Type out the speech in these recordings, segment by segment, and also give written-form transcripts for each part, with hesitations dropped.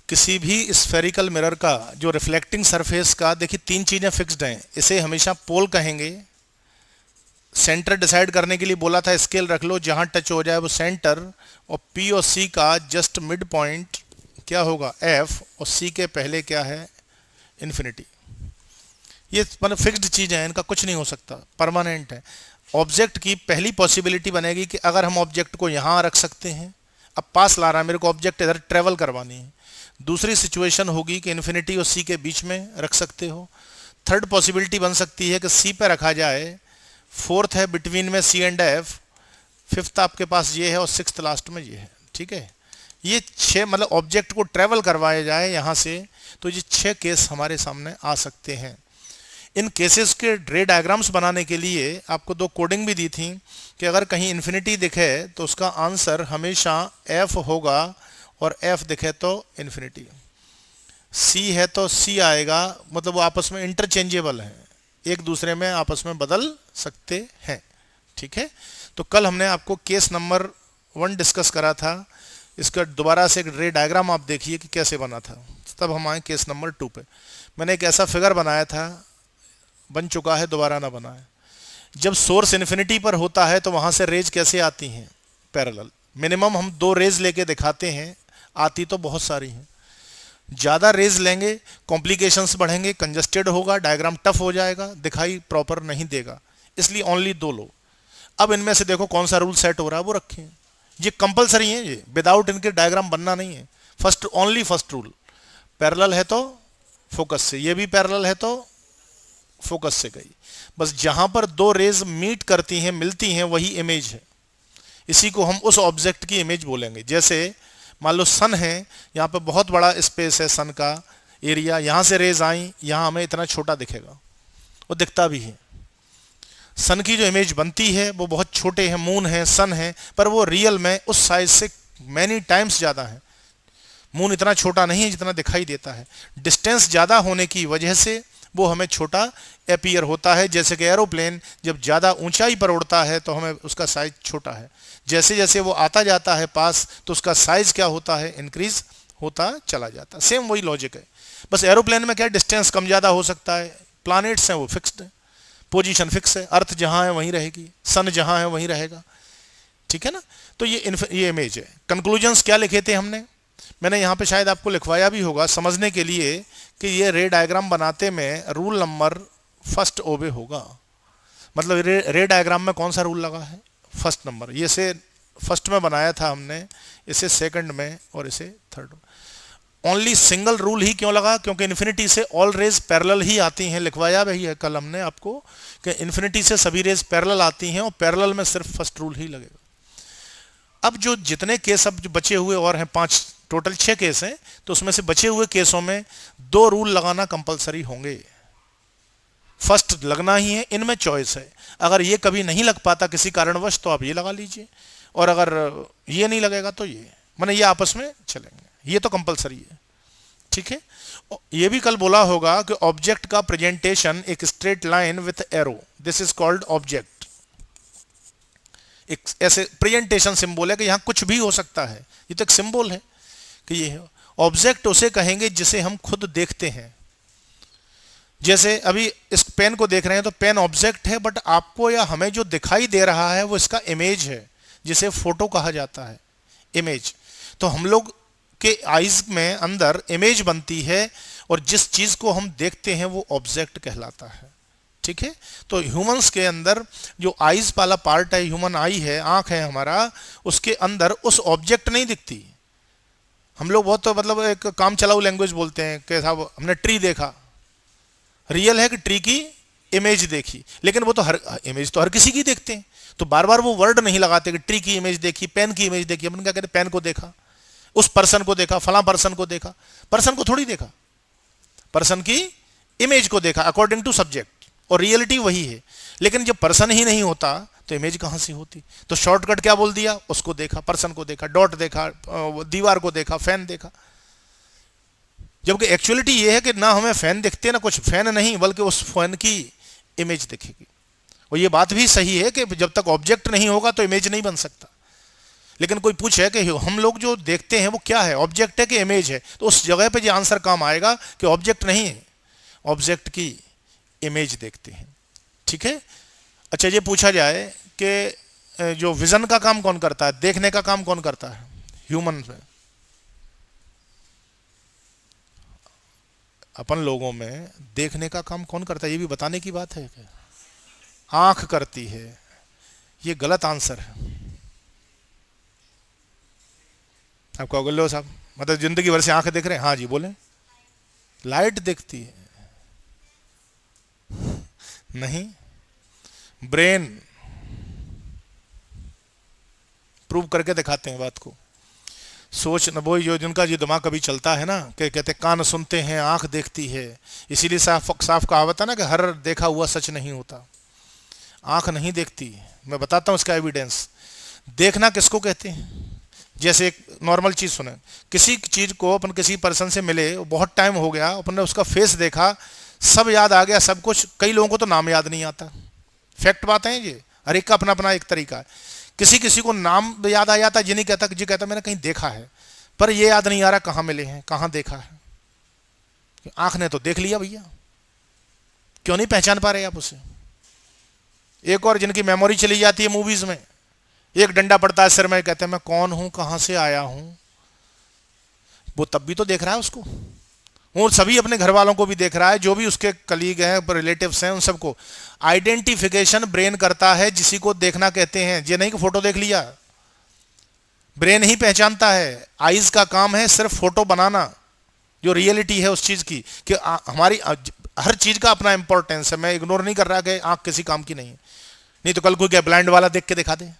किसी भी spherical mirror का जो रिफ्लेक्टिंग सरफेस का, देखिए तीन चीजें फिक्स्ड हैं, इसे हमेशा पोल कहेंगे। सेंटर डिसाइड करने के लिए बोला था स्केल रख लो, जहां टच हो जाए वो सेंटर, और पी और सी का जस्ट मिड पॉइंट क्या होगा एफ, और सी के पहले क्या है इन्फिनिटी। ये मतलब फिक्स्ड चीज है, इनका कुछ नहीं हो सकता, परमानेंट है। ऑब्जेक्ट की पहली पॉसिबिलिटी बनेगी कि अगर हम ऑब्जेक्ट को यहां रख सकते हैं, अब पास ला रहा है मेरे को ऑब्जेक्ट, इधर ट्रेवल करवानी है। दूसरी सिचुएशन होगी कि इन्फिनिटी और सी के बीच में रख सकते हो। थर्ड पॉसिबिलिटी बन सकती है कि सी पे रखा जाए। फोर्थ है बिटवीन में सी एंड एफ। फिफ्थ आपके पास ये है, और सिक्स्थ लास्ट में ये है। ठीक है, ये छह मतलब ऑब्जेक्ट को ट्रेवल करवाया जाए यहां से, तो ये छह केस हमारे सामने आ सकते हैं। इन केसेस के रे डायग्राम्स बनाने के लिए आपको दो कोडिंग भी दी थी कि अगर कहीं इन्फिनिटी दिखे तो उसका आंसर हमेशा एफ होगा, और एफ दिखे तो इन्फिनिटी। सी है तो सी आएगा, मतलब वो आपस में इंटरचेंजेबल है, एक दूसरे में आपस में बदल सकते हैं। ठीक है, तो कल हमने आपको केस नंबर 1 डिस्कस करा था, इसका दोबारा से एक रे डायग्राम आप देखिए कि कैसे बना था। तब हम आए केस नंबर 2 पे। मैंने एक ऐसा फिगर बनाया था, बन चुका है, दोबारा ना बना है। जब सोर्स इन्फिनिटी पर होता है तो वहां से रेज कैसे आती हैं पैरेलल। मिनिमम हम 2 रेज लेके दिखाते हैं, आती तो बहुत सारी हैं। ज्यादा रेज लेंगे कॉम्प्लिकेशंस बढ़ेंगे, कंजस्टेड होगा, डायग्राम टफ हो जाएगा, दिखाई प्रॉपर नहीं देगा, इसलिए ओनली 2 लो। अब इनमें से देखो कौन सा रूल सेट हो रहा है वो रखें, ये कंपलसरी है, ये विदाउट इनके डायग्राम बनना नहीं है। First only first rule, parallel है तो फोकस से, ये भी पैरेलल है तो फोकस से गई। बस जहां पर 2 रेज मीट करती हैं, मिलती हैं, वही इमेज है। इसी को हम उस ऑब्जेक्ट की इमेज बोलेंगे। जैसे मान लो सन है, यहाँ पे बहुत बड़ा स्पेस है, सन का एरिया, यहां से रेज आई, यहां हमें इतना छोटा दिखेगा, वो दिखता भी है। सन की जो इमेज बनती है वो बहुत छोटे हैं, मून है, सन है, पर वो रियल में उस साइज से मैनी टाइम्स ज्यादा है। मून इतना छोटा नहीं है जितना दिखाई देता है, डिस्टेंस ज्यादा होने की वजह से वो हमें छोटा अपीयर होता है। जैसे कि एरोप्लेन जब ज्यादा ऊंचाई पर उड़ता है तो हमें उसका साइज छोटा है, जैसे जैसे वो आता जाता है पास तो उसका साइज क्या होता है, इंक्रीज होता चला जाता है। सेम वही लॉजिक है, बस एरोप्लेन में क्या डिस्टेंस कम ज्यादा हो सकता है, प्लैनेट्स हैं वो फिक्स्ड है, पोजीशन फिक्स है, अर्थ जहां है वहीं रहेगी, सन जहां है वहीं रहेगा। ठीक है ना, तो ये इमेज है। कंक्लूजन्स क्या लिखे थे हमने, मैंने यहाँ पे शायद आपको लिखवाया भी होगा समझने के लिए कि ये रे डायग्राम बनाते में रूल नंबर फर्स्ट ओबे होगा। मतलब रे डायग्राम में कौन सा रूल लगा है, फर्स्ट नंबर। ये से फर्स्ट में बनाया था हमने, इसे सेकंड में, और इसे थर्ड में। ओनली सिंगल रूल ही क्यों लगा, क्योंकि इन्फिनिटी से ऑल रेज पैरेलल ही आती हैं, लिखवाया भी है कल हमने आपको कि इन्फिनिटी से सभी रेज पैरेलल आती हैं, और पैरेलल में सिर्फ फर्स्ट रूल ही लगेगा। अब जो जितने केस अब जो बचे हुए और हैं 5, टोटल 6 केस हैं, तो उसमें से बचे हुए केसों में 2 रूल लगाना कंपलसरी होंगे, फर्स्ट लगना ही है, इनमें चॉइस है। अगर ये कभी नहीं लग पाता किसी कारणवश तो आप ये लगा लीजिए, और अगर ये नहीं लगेगा तो ये, माने ये आपस में चलेंगे, ये तो कंपलसरी है। ठीक है, ये भी कल बोला होगा कि ऑब्जेक्ट का प्रेजेंटेशन एक straight line with arrow, this is called object. एक ऐसे प्रेजेंटेशन सिंबल है कि यहां कुछ भी हो सकता है, ये तो एक सिंबल है कि ये है। ऑब्जेक्ट उसे कहेंगे जिसे हम खुद देखते हैं। जैसे अभी इस पेन को देख रहे हैं तो पेन ऑब्जेक्ट है, बट आपको या हमें जो दिखाई दे रहा है वो इसका इमेज है, जिसे फोटो कहा जाता है, इमेज। तो हम लोग के आईज में अंदर इमेज बनती है, और जिस चीज को हम देखते हैं वो ऑब्जेक्ट कहलाता है। ठीक है, तो ह्यूमंस के अंदर जो आईज वाला पार्ट है, ह्यूमन आई है, आंख है हमारा, उसके अंदर उस ऑब्जेक्ट नहीं दिखती। हम लोग बहुत तो मतलब एक काम चलाऊ लैंग्वेज बोलते हैं कि साहब हमने ट्री देखा, रियल है कि ट्री की इमेज देखी, लेकिन वो तो हर इमेज तो हर किसी की देखते हैं, तो बार बार वो वर्ड नहीं लगाते कि ट्री की इमेज देखी, पेन की इमेज देखी। अपन क्या कहते हैं, पेन को देखा, उस पर्सन को देखा, फला पर्सन को देखा। पर्सन को थोड़ी देखा, पर्सन की इमेज को देखा अकॉर्डिंग टू सब्जेक्ट, और रियलिटी वही है। लेकिन जब पर्सन ही नहीं होता तो इमेज कहां से होती। तो शॉर्टकट क्या बोल दिया, उसको देखा, पर्सन को देखा, डॉट देखा, दीवार को देखा, फैन देखा। जबकि एक्चुअलिटी ये है कि ना हमें फैन दिखते, ना कुछ, फैन नहीं बल्कि उस फैन की इमेज दिखेगी। और ये बात भी सही है कि जब तक ऑब्जेक्ट नहीं होगा तो इमेज नहीं बन सकता। लेकिन कोई पूछे कि हम लोग जो देखते हैं वो क्या है, ऑब्जेक्ट है कि इमेज है, तो उस जगह पे ये आंसर काम आएगा कि ऑब्जेक्ट नहीं है, ऑब्जेक्ट की इमेज देखते हैं। ठीक है। अच्छा, ये पूछा जाए कि जो विजन का काम कौन करता है, देखने का काम कौन करता है ह्यूमन में, अपन लोगों में देखने का काम कौन करता है, ये भी बताने की बात है क्या? आंख करती है। ये गलत आंसर है। आप कहोगे लो साहब, मतलब जिंदगी भर से आंख देख रहे हैं? हाँ जी बोले। लाइट देखती है? नहीं, ब्रेन। प्रूव करके दिखाते हैं बात को। सोच न वो जो जिनका जो दिमाग कभी चलता है ना, कि कहते कान सुनते हैं आंख देखती है, इसीलिए साफ साफ कहावत है ना कि हर देखा हुआ सच नहीं होता। आंख नहीं देखती। मैं बताता हूं इसका एविडेंस। देखना किसको कहते हैं? जैसे एक नॉर्मल चीज सुने, किसी चीज को अपन किसी पर्सन से मिले, बहुत टाइम हो गया, अपन ने उसका फेस देखा, सब याद आ गया सब कुछ, कई लोगों को तो नाम याद नहीं आता। फैक्ट बात है ये, हर एक का अपना अपना एक तरीका है। किसी किसी को नाम याद आ जाता, ये नहीं कहता, जी कहता मैंने कहीं देखा है, पर ये याद नहीं आ रहा कहाँ मिले हैं, कहाँ देखा है। आंख ने तो देख लिया भैया, क्यों नहीं पहचान पा रहे आप उसे? एक और जिनकी मेमोरी चली जाती है मूवीज में, एक डंडा पड़ता है सिर में, कहते हैं मैं कौन हूं, कहां से आया हूं। वो तब भी तो देख रहा है उसको, वो सभी अपने घर वालों को भी देख रहा है, जो भी उसके कलीग हैं, रिलेटिव्स हैं, उन सबको। आइडेंटिफिकेशन ब्रेन करता है, जिसी को देखना कहते हैं। ये नहीं कि फोटो देख लिया, ब्रेन ही पहचानता है। आईज का काम है सिर्फ फोटो बनाना, जो रियलिटी है उस चीज की, कि हमारी हर चीज का अपना इंपॉर्टेंस है। मैं इग्नोर नहीं कर रहा कि आंख किसी काम की नहीं है, नहीं तो कल कोई क्या ब्लाइंड वाला देख के दिखा दे,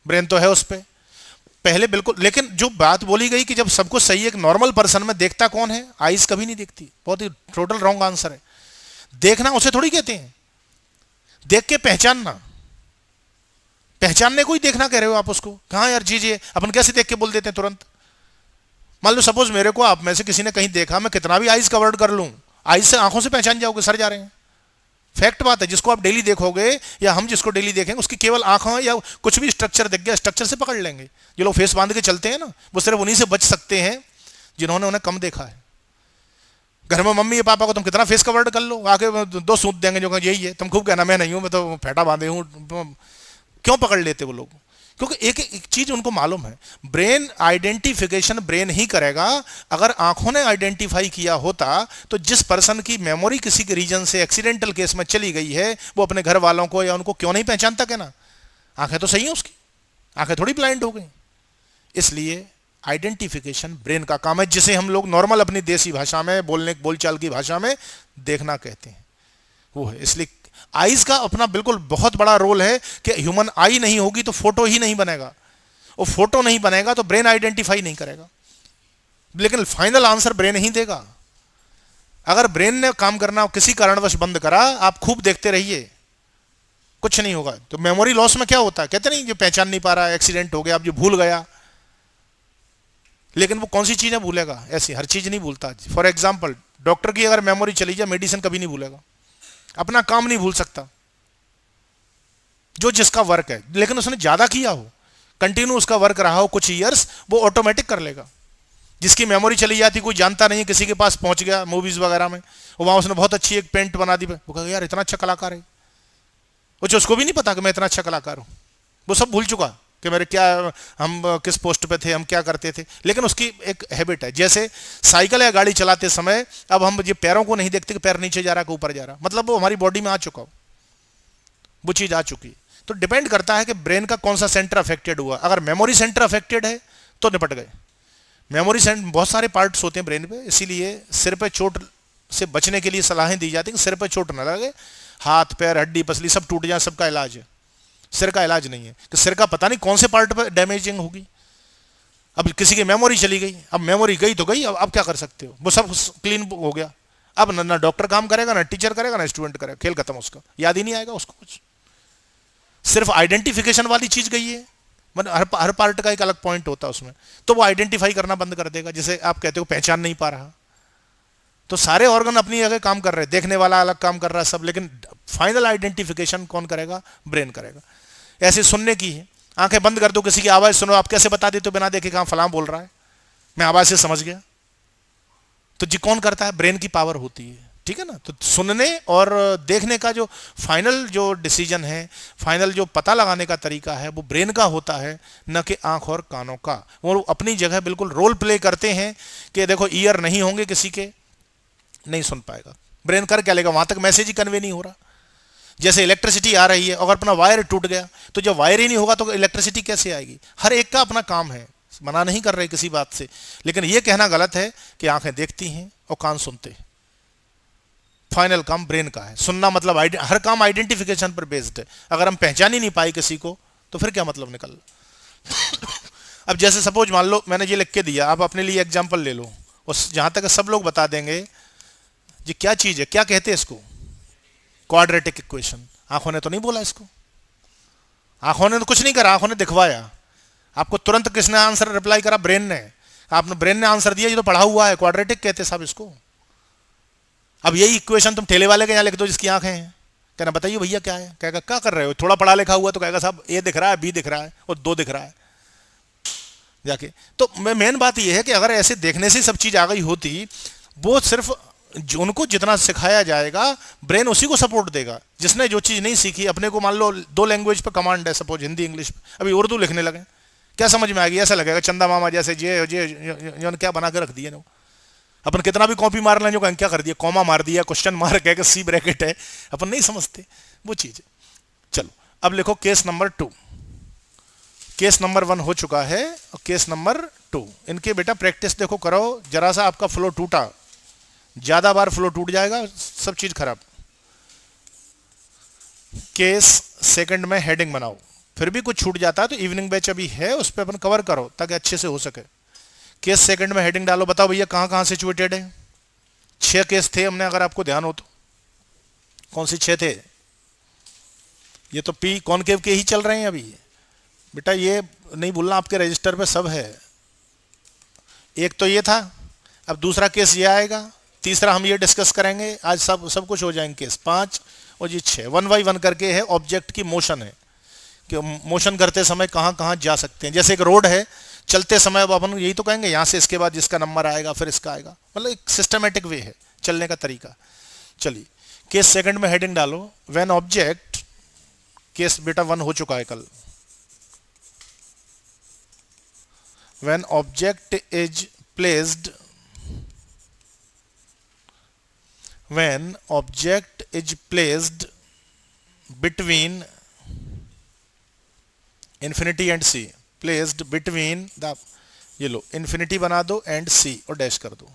ब्रेन तो है उस पर पहले बिल्कुल। लेकिन जो बात बोली गई कि जब सब कुछ सही है, एक नॉर्मल पर्सन में देखता कौन है? आईज कभी नहीं देखती। बहुत ही टोटल रॉन्ग आंसर है। देखना उसे थोड़ी कहते हैं, देख के पहचानना। पहचानने को ही देखना कह रहे हो आप उसको? कहाँ यार जी जी, अपन कैसे देख के बोल देते हैं तुरंत? मान लो सपोज मेरे को आप में से किसी ने कहीं देखा, मैं कितना भी आईज कवर्ड कर लूं, आईज से आंखों से पहचान जाओगे सर जा रहे हैं। फैक्ट बात है। जिसको आप डेली देखोगे या हम जिसको डेली देखेंगे, उसकी केवल आंखों या कुछ भी स्ट्रक्चर दिख गया, स्ट्रक्चर से पकड़ लेंगे। जो लोग फेस बांध के चलते हैं ना, वो सिर्फ उन्हीं से बच सकते हैं जिन्होंने उन्हें कम देखा है। घर में मम्मी या पापा को तुम कितना फेस कवर्ड कर लो, आके दो सूत देंगे जो यही है, तुम खूब कहना मैं नहीं हूं, मैं तो फेटा बांधे हूं। क्यों पकड़ लेते वो लोग? क्योंकि एक चीज उनको मालूम है, ब्रेन आइडेंटिफिकेशन ब्रेन ही करेगा। अगर आंखों ने आइडेंटिफाई किया होता, तो जिस पर्सन की मेमोरी किसी के रीजन से एक्सीडेंटल केस में चली गई है, वो अपने घर वालों को या उनको क्यों नहीं पहचानता? कहना आंखें तो सही है उसकी, आंखें थोड़ी ब्लाइंड हो गई। इसलिए आइडेंटिफिकेशन ब्रेन का काम है, जिसे हम लोग नॉर्मल अपनी देसी भाषा में बोलचाल की भाषा में देखना कहते हैं, वो है। इसलिए आईज का अपना बिल्कुल बहुत बड़ा रोल है कि ह्यूमन आई नहीं होगी तो फोटो ही नहीं बनेगा, और फोटो नहीं बनेगा तो ब्रेन आइडेंटिफाई नहीं करेगा। लेकिन फाइनल आंसर ब्रेन ही देगा। अगर ब्रेन ने काम करना किसी कारणवश बंद करा, आप खूब देखते रहिए, कुछ नहीं होगा। तो मेमोरी लॉस में क्या होता है? कहते नहीं जो पहचान नहीं पा रहा, एक्सीडेंट हो गया, अब जो भूल गया, लेकिन वो कौन सी चीजें भूलेगा? ऐसी हर चीज नहीं भूलता। फॉर एग्जाम्पल, डॉक्टर की अगर मेमोरी चली जाए, मेडिसिन कभी नहीं भूलेगा, अपना काम नहीं भूल सकता, जो जिसका वर्क है। लेकिन उसने ज्यादा किया हो, कंटिन्यू उसका वर्क रहा हो कुछ ईयर्स, वो ऑटोमेटिक कर लेगा। जिसकी मेमोरी चली जाती, कोई जानता नहीं, किसी के पास पहुंच गया मूवीज वगैरह में, वहां उसने बहुत अच्छी एक पेंट बना दी, वो कहा यार इतना अच्छा कलाकार है, वो उसको भी नहीं पता कि मैं इतना अच्छा कलाकार हूं, वो सब भूल चुका कि मेरे क्या, हम किस पोस्ट पे थे, हम क्या करते थे। लेकिन उसकी एक हैबिट है। जैसे साइकिल या गाड़ी चलाते समय अब हम ये पैरों को नहीं देखते कि पैर नीचे जा रहा है कि ऊपर जा रहा, मतलब वो हमारी बॉडी में आ चुका हो, वो चीज आ चुकी। तो डिपेंड करता है कि ब्रेन का कौन सा सेंटर अफेक्टेड हुआ। अगर मेमोरी सेंटर अफेक्टेड है तो निपट गए। मेमोरी सेंटर, बहुत सारे पार्ट्स होते हैं ब्रेन पे, इसीलिए सिर पे चोट से बचने के लिए सलाहें दी जाती है कि सिर पे चोट न लगे, हाथ पैर हड्डी पसली सब टूट जाए, सबका इलाज है। सिर का इलाज नहीं है कि सिर का पता नहीं कौन से पार्ट पर डैमेजिंग होगी। अब किसी की मेमोरी चली गई, अब मेमोरी गई तो गई, अब क्या कर सकते हो, वो सब क्लीन हो गया। अब ना डॉक्टर काम करेगा, ना टीचर करेगा, ना स्टूडेंट करेगा, खेल खत्म, उसका याद ही नहीं आएगा उसको कुछ। सिर्फ आइडेंटिफिकेशन वाली चीज गई है, मतलब हर पार्ट का एक अलग पॉइंट होता है उसमें, तो वो आइडेंटिफाई करना बंद कर देगा। जैसे आप कहते हो पहचान नहीं पा रहा, तो सारे ऑर्गन अपनी जगह काम कर रहे हैं, देखने वाला अलग काम कर रहा है सब, लेकिन फाइनल आइडेंटिफिकेशन कौन करेगा? ब्रेन करेगा। ऐसे सुनने की है, आंखें बंद कर दो, किसी की आवाज सुनो, आप कैसे बता देते हो बिना देखे कहां फलां बोल रहा है? मैं आवाज से समझ गया। तो जी कौन करता है? ब्रेन की पावर होती है, ठीक है ना। तो सुनने और देखने का जो फाइनल जो डिसीजन है, फाइनल जो पता लगाने का तरीका है, वो ब्रेन का होता है, न कि आंख और कानों का। वो अपनी जगह बिल्कुल रोल प्ले करते हैं कि देखो ईयर नहीं होंगे किसी के, नहीं सुन पाएगा। ब्रेन कर क्या लेगा? वहां तक मैसेज ही कन्वे नहीं हो रहा। जैसे इलेक्ट्रिसिटी आ रही है, अगर अपना वायर टूट गया तो जब वायर ही नहीं होगा तो इलेक्ट्रिसिटी कैसे आएगी? हर एक का अपना काम है, मना नहीं कर रहे किसी बात से, लेकिन यह कहना गलत है कि आंखें देखती हैं और कान सुनते हैं। फाइनल काम ब्रेन का है। सुनना मतलब हर काम आइडेंटिफिकेशन पर बेस्ड है। अगर हम पहचान ही नहीं पाए किसी को तो फिर क्या मतलब निकल। अब जैसे सपोज मान लो मैंने ये लिख के दिया, आप अपने लिए एग्जांपल ले लो, और जहां तक सब लोग बता देंगे जी क्या चीज है, क्या कहते हैं इसको? Quadratic equation. आंखों ने तो नहीं बोला इसको, आंखों ने तो कुछ नहीं करा, आंखों ने दिखवाया आपको। तुरंत किसने आंसर रिप्लाई करा? ब्रेन ने। आपने ब्रेन ने आंसर दिया, ये तो पढ़ा हुआ है, क्वाड्रेटिक कहते साहब इसको। अब यही इक्वेशन तुम ठेले वाले के यहाँ लिख दो जिसकी आंखें हैं, कहना बताइए भैया क्या है, कहेगा क्या कर रहे हो? थोड़ा पढ़ा लिखा हुआ तो कहेगा साहब ए दिख रहा है, बी दिख रहा है और 2 दिख रहा है जाके। तो मेन बात यह है कि अगर ऐसे देखने से सब चीज आ गई होती, वो सिर्फ उनको जितना सिखाया जाएगा ब्रेन उसी को सपोर्ट देगा। जिसने जो चीज नहीं सीखी, अपने को मान लो 2 लैंग्वेज पे कमांड है, सपोज हिंदी इंग्लिश, अभी उर्दू लिखने लगे, क्या समझ में आएगी? ऐसा लगेगा चंदा मामा जैसे जे जे क्या बना के रख दिए ना। अपन कितना भी कॉपी मार लें, जो क्या कर दिया, कॉमा मार दिया, क्वेश्चन मार्क है कि सी ब्रैकेट है, अपन नहीं समझते वो चीज। चलो अब लिखो केस नंबर 2। केस नंबर 1 हो चुका है और केस नंबर 2। इनके बेटा प्रैक्टिस देखो करो, जरा सा आपका फ्लो टूटा, ज्यादा बार फ्लो टूट जाएगा, सब चीज खराब। केस सेकंड में हेडिंग बनाओ, फिर भी कुछ छूट जाता है तो इवनिंग बैच अभी है, उस पर अपन कवर करो ताकि अच्छे से हो सके। केस सेकंड में हेडिंग डालो, बताओ भैया कहां कहां सिचुएटेड है। 6 केस थे हमने, अगर आपको ध्यान हो तो। कौन से 6 थे? ये तो पी कॉनकेव के ही चल रहे हैं अभी बेटा, ये नहीं भूलना, आपके रजिस्टर पे सब है। एक तो ये था, अब दूसरा केस ये आएगा, तीसरा हम ये डिस्कस करेंगे आज, सब कुछ हो जाएंगे केस 5 और ये 6 1 बाई 1 करके है। ऑब्जेक्ट की मोशन है कि मोशन करते समय कहां कहां जा सकते हैं। जैसे एक रोड है, चलते समय अब अपन यही तो कहेंगे यहां से इसके बाद जिसका नंबर आएगा फिर इसका आएगा, मतलब एक सिस्टमेटिक वे है चलने का तरीका। चलिए केस सेकंड में हेडिंग डालो, व्हेन ऑब्जेक्ट, केस बेटा 1 हो चुका है कल। When object is placed, when object is placed between infinity and C, placed between the, ये लो इंफिनिटी बना दो एंड सी और डैश कर दो।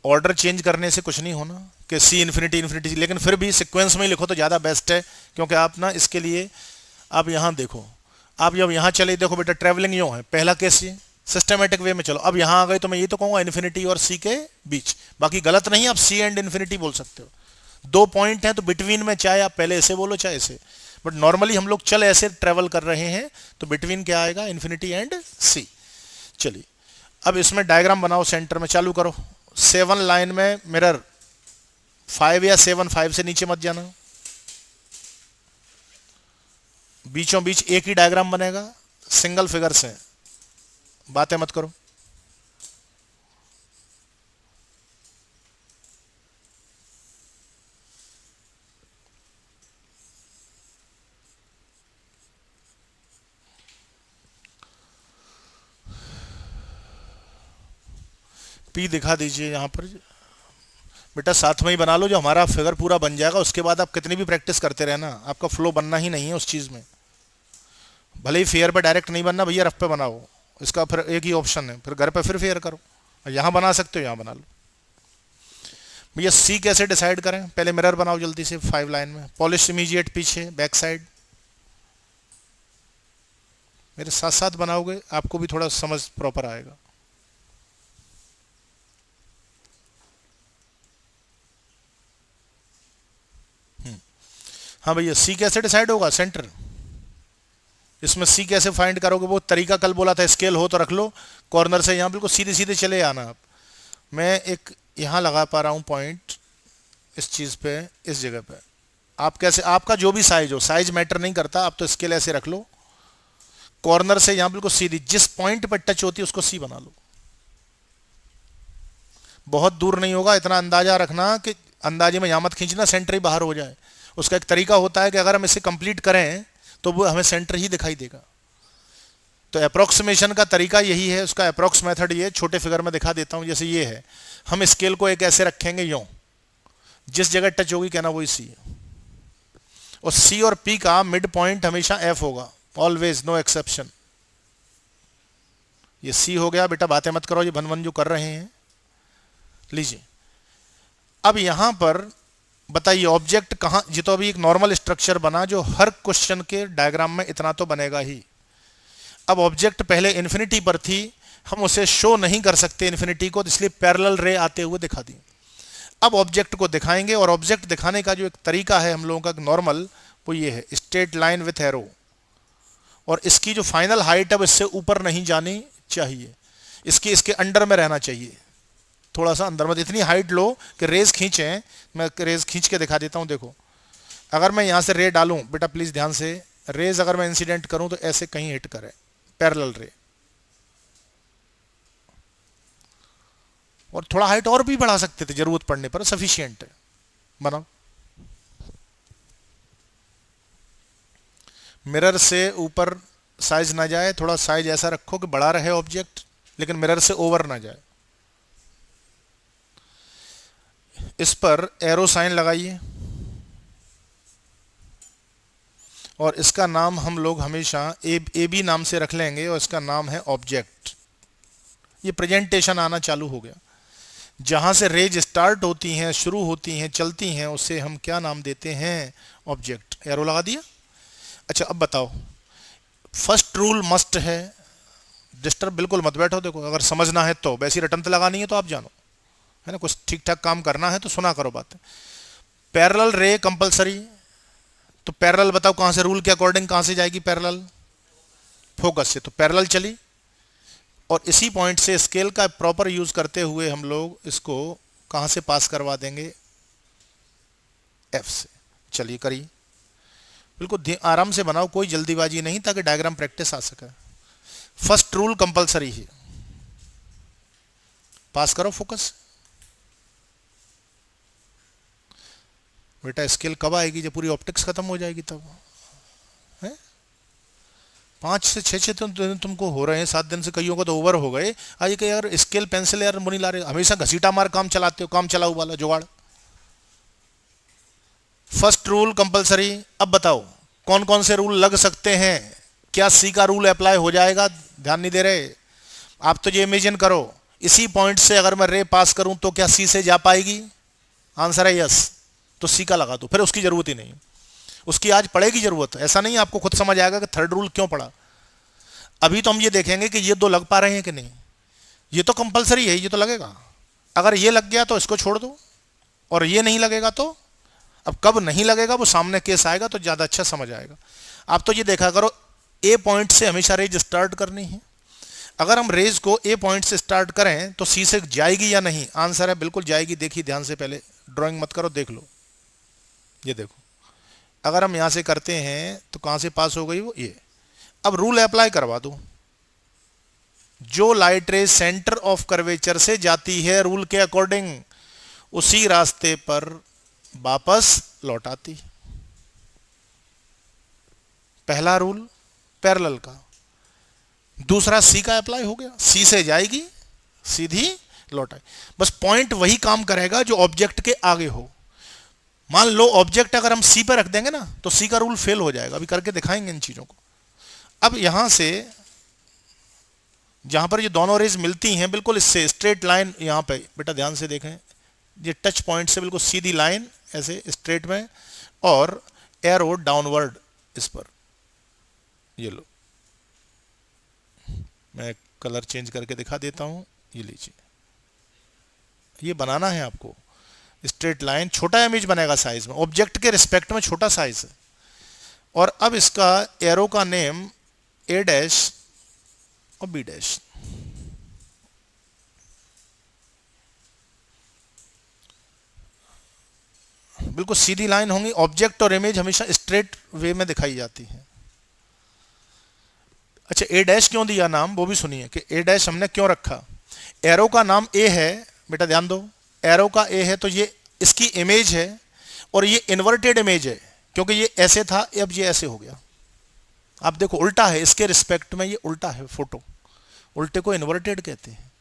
ऑर्डर चेंज करने से कुछ नहीं होना कि सी इंफिनिटी इंफिनिटी, लेकिन फिर भी सीक्वेंस में ही लिखो तो ज़्यादा बेस्ट है, क्योंकि आप ना इसके लिए आप यहाँ देखो, आप जब यहाँ चले देखो बेटा ट्रैवलिंग यूँ है, पहला केस ये सिस्टमेटिक वे में चलो, अब यहाँ आ गए तो मैं ये तो कहूँगा इन्फिनिटी और सी के बीच, बाकी गलत नहीं, आप सी एंड इन्फिनिटी बोल सकते हो। 2 पॉइंट हैं तो बिटवीन में चाहे आप पहले ऐसे बोलो चाहे ऐसे, बट नॉर्मली हम लोग चल ऐसे ट्रेवल कर रहे हैं तो बिटवीन क्या आएगा? इन्फिनिटी एंड सी। चलिए अब इसमें डायग्राम बनाओ, सेंटर में चालू करो। 7 लाइन में मिरर, 5 या 7, 5 से नीचे मत जाना, बीचों बीच एक ही डायग्राम बनेगा, सिंगल फिगर से, बातें मत करो। पी दिखा दीजिए यहाँ पर बेटा, साथ में ही बना लो, जो हमारा फिगर पूरा बन जाएगा उसके बाद आप कितनी भी प्रैक्टिस करते रहना, आपका फ्लो बनना ही नहीं है उस चीज़ में। भले ही फेयर पे डायरेक्ट नहीं बनना भैया, रफ पे बनाओ, इसका फिर एक ही ऑप्शन है, फिर घर पे फिर फेयर करो, यहाँ बना सकते हो यहाँ बना लो। भैया सी कैसे डिसाइड करें? पहले मिरर बनाओ जल्दी से 5 लाइन में, पॉलिश इमीडिएट पीछे बैक साइड, मेरे साथ साथ बनाओगे आपको भी थोड़ा समझ प्रॉपर आएगा। हाँ भैया सी कैसे डिसाइड होगा? सेंटर, इसमें सी कैसे फाइंड करोगे? वो तरीका कल बोला था, स्केल हो तो रख लो, कॉर्नर से यहाँ बिल्कुल सीधे सीधे चले आना आप। मैं एक यहाँ लगा पा रहा हूँ पॉइंट, इस चीज़ पे, इस जगह पे, आप कैसे, आपका जो भी साइज हो, साइज मैटर नहीं करता, आप तो स्केल ऐसे रख लो, कॉर्नर से यहां बिल्कुल सीधी, जिस पॉइंट पर टच होती है उसको सी बना लो। बहुत दूर नहीं होगा, इतना अंदाजा रखना कि अंदाजे में यहां मत खींचना सेंटर ही बाहर हो जाए। उसका एक तरीका होता है कि अगर हम इसे कंप्लीट करें तो वो हमें सेंटर ही दिखाई देगा। तो अप्रोक्सीमेशन का तरीका यही है, उसका अप्रोक्स मेथड ये छोटे फिगर में दिखा देता हूं। जैसे ये है, हम स्केल को एक ऐसे रखेंगे यूं, जिस जगह टच होगी कहना वही सी है, और सी और पी का मिड पॉइंट हमेशा एफ होगा, ऑलवेज, नो एक्सेप्शन। ये सी हो गया, बेटा बातें मत करो, ये भन भन जो कर रहे हैं। लीजिए, अब यहां पर बताइए ऑब्जेक्ट कहां, ये तो अभी एक नॉर्मल स्ट्रक्चर बना जो हर क्वेश्चन के डायग्राम में इतना तो बनेगा ही। अब ऑब्जेक्ट पहले इन्फिनिटी पर थी, हम उसे शो नहीं कर सकते इन्फिनिटी को, तो इसलिए पैरेलल रे आते हुए दिखा दी। अब ऑब्जेक्ट को दिखाएंगे, और ऑब्जेक्ट दिखाने का जो एक तरीका है हम लोगों का नॉर्मल, वो ये है, स्ट्रेट लाइन विथ एरो, और इसकी जो फाइनल हाइट है इससे ऊपर नहीं जानी चाहिए, इसके अंडर में रहना चाहिए, थोड़ा सा अंदर मत, इतनी हाइट लो कि रेज खींचे। मैं रेज खींच के दिखा देता हूं, देखो अगर मैं यहां से रे डालूं, बेटा प्लीज ध्यान से, रेज अगर मैं इंसिडेंट करूं तो ऐसे कहीं हिट करे, पैरेलल रे, और थोड़ा हाइट और भी बढ़ा सकते थे जरूरत पड़ने पर, सफिशिएंट है, बनाओ। मिरर से ऊपर साइज ना जाए, थोड़ा साइज ऐसा रखो कि बड़ा रहे ऑब्जेक्ट, लेकिन मिरर से ओवर ना जाए। इस पर एरो साइन लगाइए, और इसका नाम हम लोग हमेशा ए बी नाम से रख लेंगे, और इसका नाम है ऑब्जेक्ट। ये प्रेजेंटेशन आना चालू हो गया, जहां से रेज स्टार्ट होती हैं, शुरू होती हैं, चलती हैं, उसे हम क्या नाम देते हैं, ऑब्जेक्ट। एरो लगा दिया। अच्छा अब बताओ, फर्स्ट रूल मस्ट है, डिस्टर्ब बिल्कुल मत बैठो, देखो अगर समझना है तो, वैसी रटंत लगानी है तो आप जानो, है ना, कुछ ठीक ठाक काम करना है तो सुना करो बातें। पैरेलल रे कंपलसरी, तो पैरेलल बताओ कहां से, रूल के अकॉर्डिंग कहां से जाएगी पैरेलल, फोकस से, तो पैरेलल चली, और इसी पॉइंट से स्केल का प्रॉपर यूज करते हुए हम लोग इसको कहां से पास करवा देंगे, एफ से। चलिए करिए, बिल्कुल आराम से बनाओ, कोई जल्दीबाजी नहीं, ताकि डायग्राम प्रैक्टिस आ सके। फर्स्ट रूल कंपलसरी है, पास करो फोकस। बेटा स्केल कब आएगी, जब पूरी ऑप्टिक्स खत्म हो जाएगी तब है। 5 से 6 तुमको हो रहे हैं, 7 दिन से कईयों को तो ओवर हो गए। आइए कि यार स्केल पेंसिल यार मुनी ला रहे, हमेशा घसीटा मार काम चलाते हो, काम चलाऊ वाला जुगाड़। First rule compulsory. अब बताओ कौन कौन से रूल लग सकते हैं, क्या सी का रूल अप्लाई हो जाएगा, ध्यान नहीं दे रहे आप। तो ये इमेजिन करो, इसी पॉइंट से अगर मैं रे पास करूं तो क्या सी से जा पाएगी, आंसर है यस, तो सी का लगा दो, फिर उसकी जरूरत ही नहीं, उसकी आज पड़ेगी जरूरत, ऐसा नहीं, आपको खुद समझ आएगा कि थर्ड रूल क्यों पड़ा। अभी तो हम ये देखेंगे कि ये दो लग पा रहे हैं कि नहीं, ये तो कंपलसरी है, ये तो लगेगा। अगर ये लग गया तो इसको छोड़ दो, और ये नहीं लगेगा तो, अब कब नहीं लगेगा वो सामने केस आएगा तो ज्यादा अच्छा समझ आएगा। आप तो ये देखा करो, ए पॉइंट से हमेशा रेज स्टार्ट करनी है, अगर हम रेज को ए पॉइंट से स्टार्ट करें तो सी से जाएगी या नहीं, आंसर है बिल्कुल जाएगी। देखिए ध्यान से, पहले ड्राइंग मत करो, देख लो, ये देखो, अगर हम यहां से करते हैं तो कहां से पास हो गई वो, ये। अब रूल अप्लाई करवा दो, जो लाइट रे सेंटर ऑफ कर्वेचर से जाती है रूल के अकॉर्डिंग, उसी रास्ते पर वापस लौट आती। पहला रूल पैरेलल का, दूसरा सी का अप्लाई हो गया, सी से जाएगी सीधी लौट आए, बस पॉइंट वही काम करेगा जो ऑब्जेक्ट के आगे हो। मान लो ऑब्जेक्ट अगर हम सी पर रख देंगे ना तो सी का रूल फेल हो जाएगा, अभी करके दिखाएंगे इन चीजों को। अब यहां से जहां पर ये दोनों रेज मिलती हैं, बिल्कुल इससे स्ट्रेट लाइन, यहां पे बेटा ध्यान से देखें, ये टच पॉइंट से बिल्कुल सीधी लाइन ऐसे स्ट्रेट में, और एरो डाउनवर्ड इस पर, ये लो, मैं कलर चेंज करके दिखा देता हूं, ये लीजिए, ये बनाना है आपको स्ट्रेट लाइन, छोटा इमेज बनेगा साइज में, ऑब्जेक्ट के रिस्पेक्ट में छोटा साइज है। और अब इसका एरो का नेम ए डैश और बी डैश, बिल्कुल सीधी लाइन होंगी। ऑब्जेक्ट और इमेज हमेशा स्ट्रेट वे में दिखाई जाती है। अच्छा, ए डैश क्यों दिया नाम, वो भी सुनिए कि ए डैश हमने क्यों रखा। एरो का नाम ए है, बेटा ध्यान दो, एरो का ए है तो ये इसकी इमेज है, और ये इन्वर्टेड इमेज है क्योंकि ये ऐसे था, अब ये ऐसे हो गया। आप देखो उल्टा है, इसके रिस्पेक्ट में ये उल्टा है फोटो, उल्टे को इन्वर्टेड कहते हैं।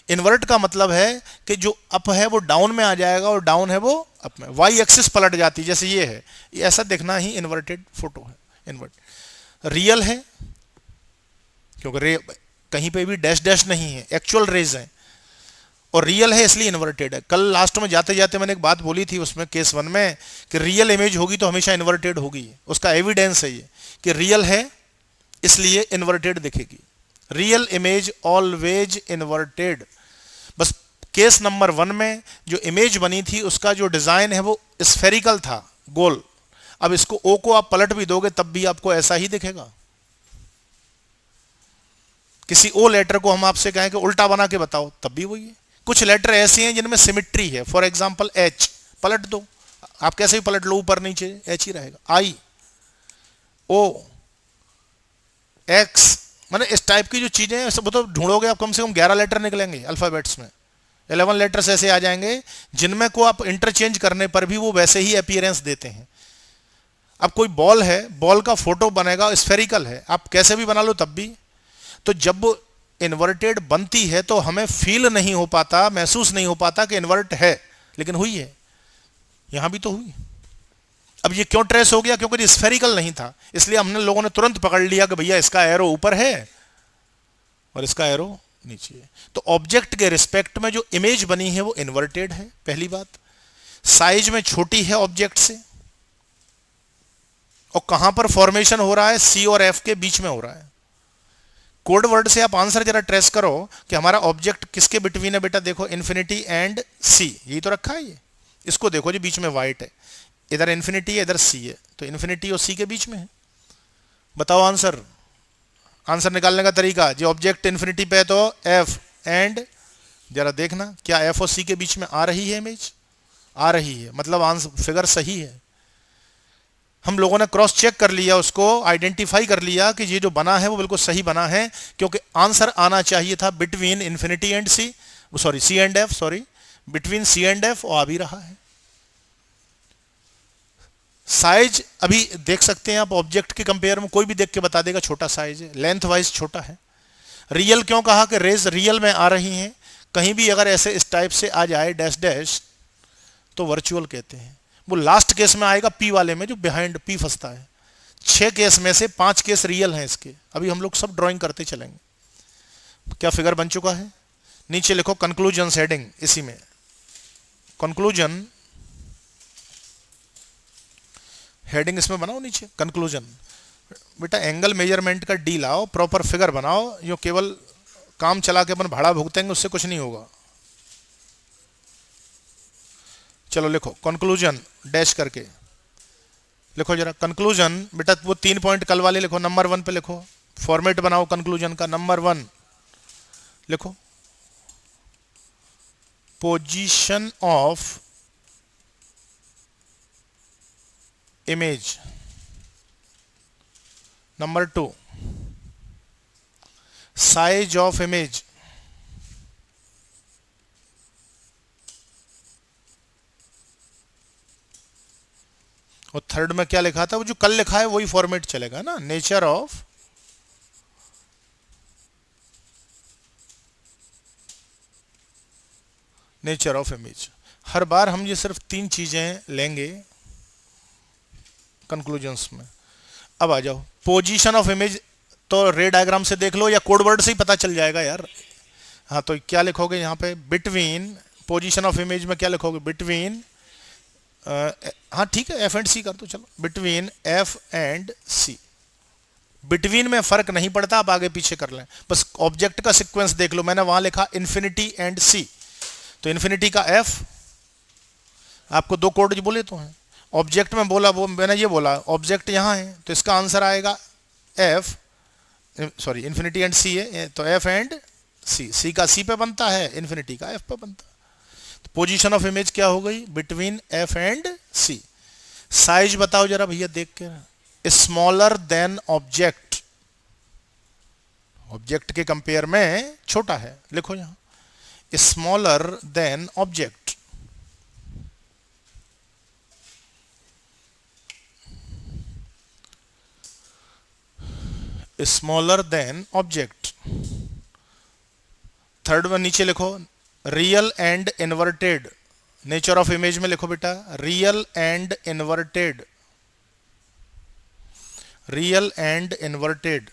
इन्वर्ट का मतलब है कि जो अप है वो डाउन में आ जाएगा और डाउन है वो अप में, वाई एक्सिस पलट जाती है, जैसे ये है, ये ऐसा देखना ही इन्वर्टेड फोटो है। इन्वर्ट रियल है क्योंकि रे कहीं पे भी डैश डैश नहीं है, एक्चुअल रेज है, और रियल है इसलिए इन्वर्टेड है। कल लास्ट में जाते जाते मैंने एक बात बोली थी उसमें केस 1 में कि रियल इमेज होगी तो हमेशा इन्वर्टेड होगी, उसका एविडेंस है ये कि रियल है इसलिए इन्वर्टेड दिखेगी। Real image always inverted. बस केस नंबर 1 में जो इमेज बनी थी उसका जो डिजाइन है वो स्फेरिकल था, गोल। अब इसको ओ को आप पलट भी दोगे तब भी आपको ऐसा ही दिखेगा। किसी ओ लेटर को हम आपसे कहें कि उल्टा बना के बताओ तब भी वही है। कुछ लेटर ऐसे हैं जिनमें सिमिट्री है, फॉर एग्जांपल एच, पलट दो आप कैसे भी पलट लो, ऊपर नीचे एच ही रहेगा। आई, ओ, एक्स, माने इस टाइप की जो चीजें हैं वो तो ढूंढोगे आप, कम से कम 11 लेटर निकलेंगे अल्फाबेट्स में, 11 लेटर्स ऐसे आ जाएंगे जिनमें को आप इंटरचेंज करने पर भी वो वैसे ही अपीयरेंस देते हैं। अब कोई बॉल है, बॉल का फोटो बनेगा, स्फेरिकल है, आप कैसे भी बना लो तब भी। तो जब इन्वर्टेड बनती है तो हमें फील नहीं हो पाता, महसूस नहीं हो पाता कि इन्वर्ट है, लेकिन हुई है, यहां भी तो हुई। अब ये क्यों ट्रेस हो गया, क्योंकि ये स्फेरिकल नहीं था, इसलिए हमने लोगों ने तुरंत पकड़ लिया कि भैया इसका एरो ऊपर है और इसका एरो नीचे है। तो ऑब्जेक्ट के रिस्पेक्ट में जो इमेज बनी है वो इन्वर्टेड है, पहली बात। साइज में छोटी है ऑब्जेक्ट से, और कहां पर फॉर्मेशन हो रहा है, सी और एफ के बीच में हो रहा है। कोड वर्ड से आप आंसर जरा ट्रेस करो कि हमारा ऑब्जेक्ट किसके बिटवीन है। बेटा देखो, इंफिनिटी एंड सी, यही तो रखा है ये। इसको देखो जी, बीच में वाइट है, इधर इंफिनिटी है इधर सी है, तो इंफिनिटी और सी के बीच में है। बताओ आंसर, आंसर निकालने का तरीका। जो ऑब्जेक्ट इंफिनिटी पे है तो एफ एंड, जरा देखना क्या एफ और सी के बीच में आ रही है इमेज, आ रही है, मतलब आंसर फिगर सही है। हम लोगों ने क्रॉस चेक कर लिया, उसको आइडेंटिफाई कर लिया कि ये जो बना है वो बिल्कुल सही बना है, क्योंकि आंसर आना चाहिए था between infinity and C, sorry C and F, sorry between C and F, और आ भी रहा है। साइज अभी देख सकते हैं आप, ऑब्जेक्ट के कंपेयर में कोई भी देख के बता देगा छोटा साइज है, लेंथ वाइज छोटा है। रियल क्यों कहा कि रेज रियल में आ रही हैं, कहीं भी अगर ऐसे इस टाइप से आ जाए डैश डैश तो वर्चुअल कहते हैं। वो लास्ट केस में आएगा पी वाले में, जो बिहाइंड पी फंसता है। 6 केस में से 5 केस रियल हैं इसके, अभी हम लोग सब ड्राइंग करते चलेंगे। क्या फिगर बन चुका है, नीचे लिखो कंक्लूजन हेडिंग, इसी में कंक्लूजन हेडिंग इसमें बनाओ नीचे कंक्लूजन। बेटा एंगल मेजरमेंट का डी लाओ, प्रॉपर फिगर बनाओ, यो केवल काम चला के अपन भाड़ा भुगतेंगे उससे कुछ नहीं होगा। चलो लिखो कंक्लूजन डैश करके लिखो जरा कंक्लूजन। बेटा वो 3 पॉइंट कल वाले लिखो, नंबर 1 पे लिखो, फॉर्मेट बनाओ कंक्लूजन का। नंबर 1 लिखो, position of image. Number 2 size of image. और थर्ड में क्या लिखा था, वो जो कल लिखा है वही फॉर्मेट चलेगा ना, नेचर ऑफ इमेज। हर बार हम ये सिर्फ 3 चीजें लेंगे कंक्लूजन्स में। अब आ जाओ पोजीशन ऑफ इमेज, तो रे डायग्राम से देख लो या कोड वर्ड से ही पता चल जाएगा यार। हाँ तो क्या लिखोगे यहाँ पे, बिटवीन, पोजीशन ऑफ इमेज में क्या लिखोगे, बिटवीन, हाँ ठीक है एफ एंड सी कर दो, चलो between F and C. Between में फर्क नहीं पड़ता, आप आगे पीछे कर लें, बस ऑब्जेक्ट का सीक्वेंस देख लो। मैंने वहां लिखा इंफिनिटी एंड सी, तो इंफिनिटी का एफ, आपको 2 कोड बोले तो हैं, ऑब्जेक्ट में बोला वो मैंने ये बोला ऑब्जेक्ट यहाँ है तो इसका आंसर आएगा एफ, सॉरी इंफिनिटी एंड सी है तो एफ एंड सी, सी का सी पे बनता है, इंफिनिटी का एफ पे बनता है। तो पोजीशन ऑफ इमेज क्या हो गई, between F and C. Size बताओ जरा भैया देख के, स्मॉलर देन ऑब्जेक्ट, ऑब्जेक्ट के कंपेयर में छोटा है, लिखो यहां smaller than object. Smaller than object. Third one नीचे लिखो, real and inverted. Nature of image में लिखो बेटा, real and inverted, real and inverted,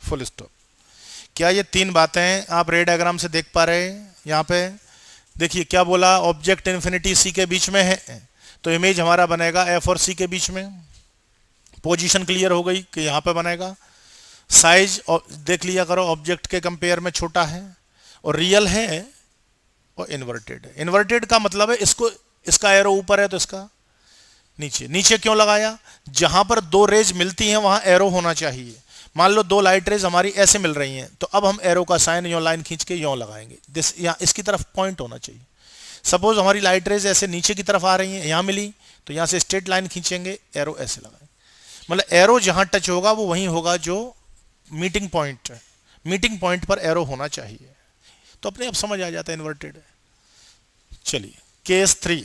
full stop. क्या ये तीन बातें आप रे डायग्राम से देख पा रहे हैं? यहां पे देखिए क्या बोला, ऑब्जेक्ट इन्फिनिटी सी के बीच में है तो इमेज हमारा बनेगा एफ और सी के बीच में। पोजीशन क्लियर हो गई कि यहां पे बनेगा। साइज देख लिया करो, ऑब्जेक्ट के कंपेयर में छोटा है, और रियल है और इन्वर्टेड है। इन्वर्टेड का मतलब है इसको, इसका एरो ऊपर है तो इसका नीचे। नीचे क्यों लगाया? जहां पर दो रेज मिलती हैं वहां एरो होना चाहिए। मान लो दो लाइट रेज हमारी ऐसे मिल रही हैं तो अब हम एरो का साइन यो लाइन खींच के यो लगाएंगे, दिस यहाँ इसकी तरफ पॉइंट होना चाहिए। सपोज हमारी लाइट रेज ऐसे नीचे की तरफ आ रही हैं, यहां मिली तो यहां से स्ट्रेट लाइन खींचेंगे, एरो ऐसे लगाएंगे। मतलब एरो जहां टच होगा वो वहीं होगा जो मीटिंग पॉइंट है, मीटिंग पॉइंट पर एरो होना चाहिए। तो अपने आप समझ आ जाता है इन्वर्टेड है। चलिए केस 3।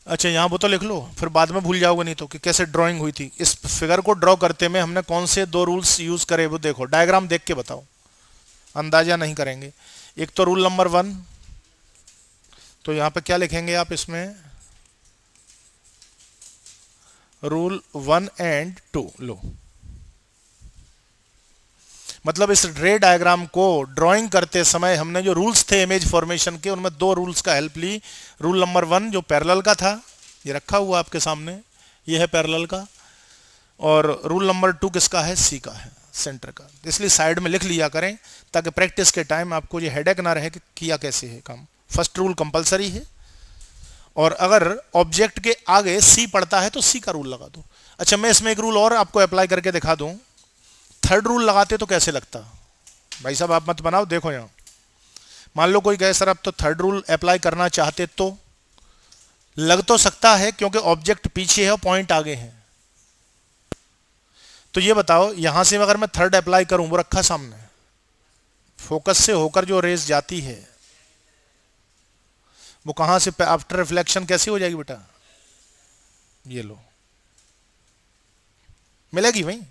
अच्छा यहां वो तो लिख लो, फिर बाद में भूल जाओगे नहीं तो कि कैसे ड्राइंग हुई थी। इस फिगर को ड्रॉ करते में हमने कौन से दो रूल्स यूज करे वो देखो, डायग्राम देख के बताओ, अंदाजा नहीं करेंगे। एक तो रूल नंबर 1, तो यहां पे क्या लिखेंगे आप इसमें, रूल 1 एंड 2 लो। मतलब इस रे डायग्राम को ड्राइंग करते समय हमने जो रूल्स थे इमेज फॉर्मेशन के, उनमें दो रूल्स का हेल्प ली। रूल नंबर 1 जो पैरेलल का था, ये रखा हुआ आपके सामने, ये है पैरेलल का, और रूल नंबर 2 किसका है? सी का है, सेंटर का। इसलिए साइड में लिख लिया करें ताकि प्रैक्टिस के टाइम आपको ये हेडेक ना रहे कि किया कैसे है काम। फर्स्ट रूल कंपलसरी है, और अगर ऑब्जेक्ट के आगे सी पड़ता है तो सी का रूल लगा दो। अच्छा मैं इसमें एक रूल और आपको अप्लाई करके दिखा दूं। थर्ड रूल लगाते तो कैसे लगता? भाई साहब आप मत बनाओ, देखो यहां मान लो कोई कहे सर अब तो थर्ड रूल अप्लाई करना चाहते, तो लग तो सकता है क्योंकि ऑब्जेक्ट पीछे है और पॉइंट आगे है। तो ये बताओ यहां से अगर मैं थर्ड अप्लाई करूं, वो रखा सामने, फोकस से होकर जो रेस जाती है वो कहां से आफ्टर रिफ्लेक्शन कैसी हो जाएगी बेटा? ये लो, मिलेगी भाई,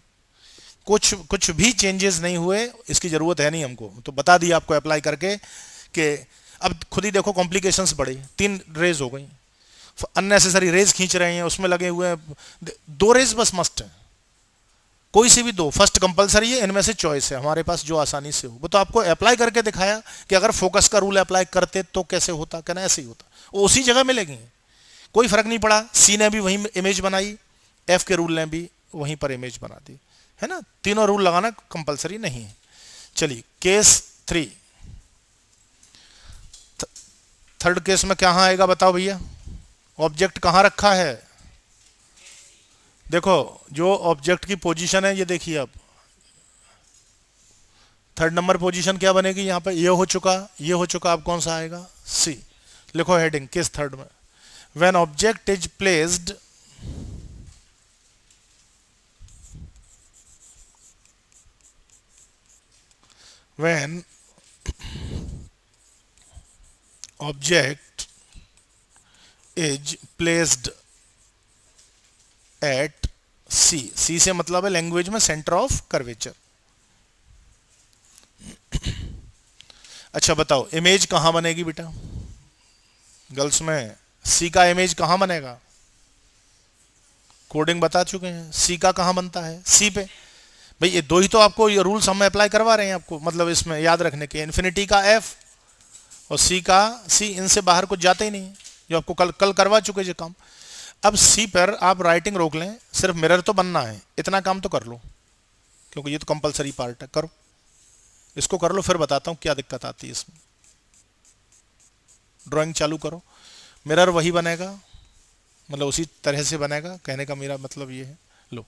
कुछ भी चेंजेस नहीं हुए, इसकी जरूरत है नहीं हमको, तो बता दिया आपको अप्लाई करके कि अब खुद ही देखो कॉम्प्लिकेशंस बढ़ी, 3 रेज हो गई, अननेसेसरी रेज खींच रहे हैं, उसमें लगे हुए हैं 2 रेज बस मस्ट है, कोई सी भी 2, फर्स्ट कंपलसरी है, इनमें से चॉइस है हमारे पास जो आसानी से हो। वो तो आपको अप्लाई करके दिखाया कि अगर फोकस का रूल अप्लाई करते तो कैसे होता, कहना ऐसे ही होता, वो उसी जगह मिलेगी, कोई फर्क नहीं पड़ा। सी ने भी वहीं इमेज बनाई, एफ के रूल ने भी वहीं पर इमेज बना दी, है ना। तीनों रूल लगाना कंपलसरी नहीं है। चलिए केस 3, थर्ड केस में कहां आएगा बताओ भैया? ऑब्जेक्ट कहां रखा है? देखो जो ऑब्जेक्ट की पोजीशन है ये देखिए, अब थर्ड नंबर पोजीशन क्या बनेगी यहां पर? ये हो चुका, ये हो चुका, अब कौन सा आएगा? सी। लिखो हेडिंग केस थर्ड में, when object is placed when object is placed at C, C से मतलब है लैंग्वेज में सेंटर ऑफ कर्वेचर। अच्छा बताओ इमेज कहां बनेगी बेटा? गर्ल्स में C का इमेज कहां बनेगा? कोडिंग बता चुके हैं, C का कहां बनता है? C पे। भाई ये 2 ही तो आपको ये रूल्स हम अप्लाई करवा रहे हैं आपको, मतलब इसमें याद रखने के, इन्फिनिटी का F और C का C, इनसे बाहर कुछ जाते ही नहीं, जो आपको कल करवा चुके जो काम। अब C पर आप राइटिंग रोक लें, सिर्फ मिरर तो बनना है, इतना काम तो कर लो क्योंकि ये तो कंपलसरी पार्ट है, करो इसको, कर लो, फिर बताता हूं क्या दिक्कत आती है इसमें। ड्राइंग चालू करो, मिरर वही बनेगा, मतलब उसी तरह से बनेगा, कहने का मेरा मतलब ये है। लो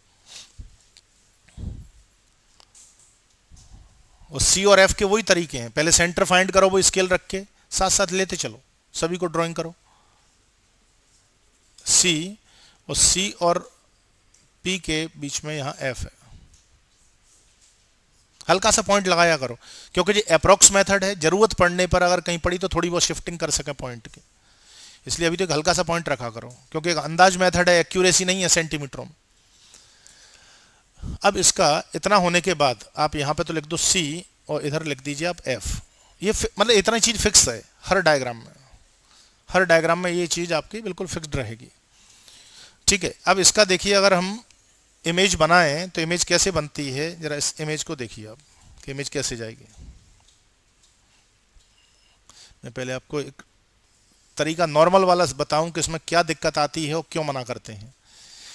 और सी और एफ के वही तरीके हैं, पहले सेंटर फाइंड करो, वो स्केल रख के साथ साथ लेते चलो, सभी को ड्राइंग करो। सी और सी और पी के बीच में यहाँ एफ है, हल्का सा पॉइंट लगाया करो, क्योंकि ये अप्रोक्स मेथड है, जरूरत पड़ने पर अगर कहीं पड़ी तो थोड़ी बहुत शिफ्टिंग कर सके पॉइंट की, इसलिए अभी तो एक हल्का सा पॉइंट रखा करो, क्योंकि एक अंदाज मेथड है, एक्यूरेसी नहीं है सेंटीमीटरों में। अब इसका इतना होने के बाद आप यहाँ पे तो लिख दो सी और इधर लिख दीजिए आप एफ। ये मतलब इतना चीज फिक्स है हर डायग्राम में, हर डायग्राम में ये चीज आपकी बिल्कुल फिक्स्ड रहेगी। ठीक है, अब इसका देखिए, अगर हम इमेज बनाएं तो इमेज कैसे बनती है, जरा इस इमेज को देखिए आप कि इमेज कैसे जाएगी। मैं पहले आपको एक तरीका नॉर्मल वाला बताऊं कि इसमें क्या दिक्कत आती है और क्यों मना करते हैं।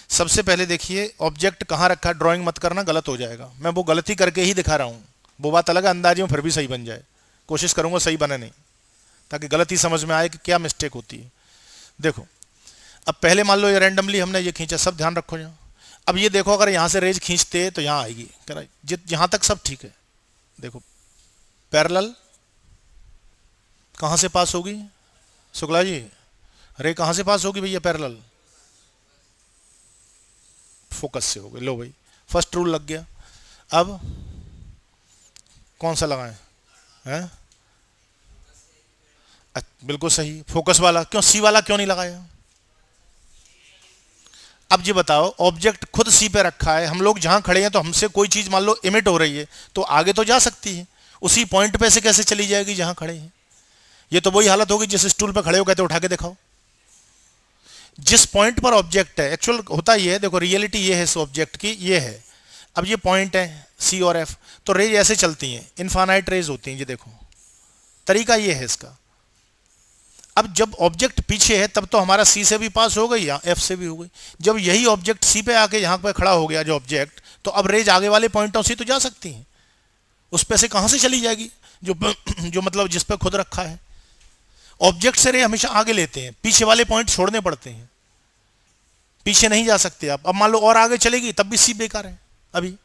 सबसे पहले देखिए ऑब्जेक्ट कहाँ रखा है, ड्राइंग मत करना, गलत हो जाएगा। मैं वो गलती करके ही दिखा रहा हूँ, वो बात अलग है, अंदाजे में फिर भी सही बन जाए, कोशिश करूंगा सही बने नहीं, ताकि गलती समझ में आए कि क्या मिस्टेक होती है। देखो अब पहले मान लो ये रैंडमली हमने ये खींचा, सब ध्यान रखो यहाँ। अब ये देखो अगर यहाँ से रेज खींचते तो यहाँ आएगी, यहाँ तक सब ठीक है। देखो पैरेलल कहाँ से पास होगी शुक्ला जी, रे कहाँ से पास होगी भैया पैरेलल, फोकस से होगी। लो भाई फर्स्ट रूल लग गया। अब कौन सा लगाएं हैं, बिल्कुल सही फोकस वाला, क्यों सी वाला क्यों नहीं लगाया। अब ये बताओ ऑब्जेक्ट खुद सी पे रखा है, हम लोग जहां खड़े हैं तो हमसे कोई चीज मान लो इमिट हो रही है तो आगे तो जा सकती है, उसी पॉइंट पे से कैसे चली जाएगी जहां खड़े हैं। ये तो वही हालत होगी जिस स्टूल पे खड़े हो कहते उठा के दिखाओ। जिस पॉइंट पर ऑब्जेक्ट है, एक्चुअल होता ये है, देखो रियलिटी ये है इस ऑब्जेक्ट की, ये है। अब ये पॉइंट है सी और एफ, तो रेज ऐसे चलती हैं, इनफाइनाइट रेज होती हैं, ये देखो तरीका ये है इसका। अब जब ऑब्जेक्ट पीछे है तब तो हमारा सी से भी पास हो गई या एफ से भी हो गई। जब यही ऑब्जेक्ट सी पे आके यहाँ पे खड़ा हो गया जो ऑब्जेक्ट, तो अब रेज आगे वाले पॉइंटों से तो जा सकती हैं, उस पे से कहाँ से चली जाएगी, जो मतलब जिस पे खुद रखा है। ऑब्जेक्ट से रे हमेशा आगे लेते हैं, पीछे वाले पॉइंट छोड़ने पड़ते हैं, पीछे नहीं जा सकते आप। अब मान लो और आगे चलेगी तब भी सी बेकार है अभी।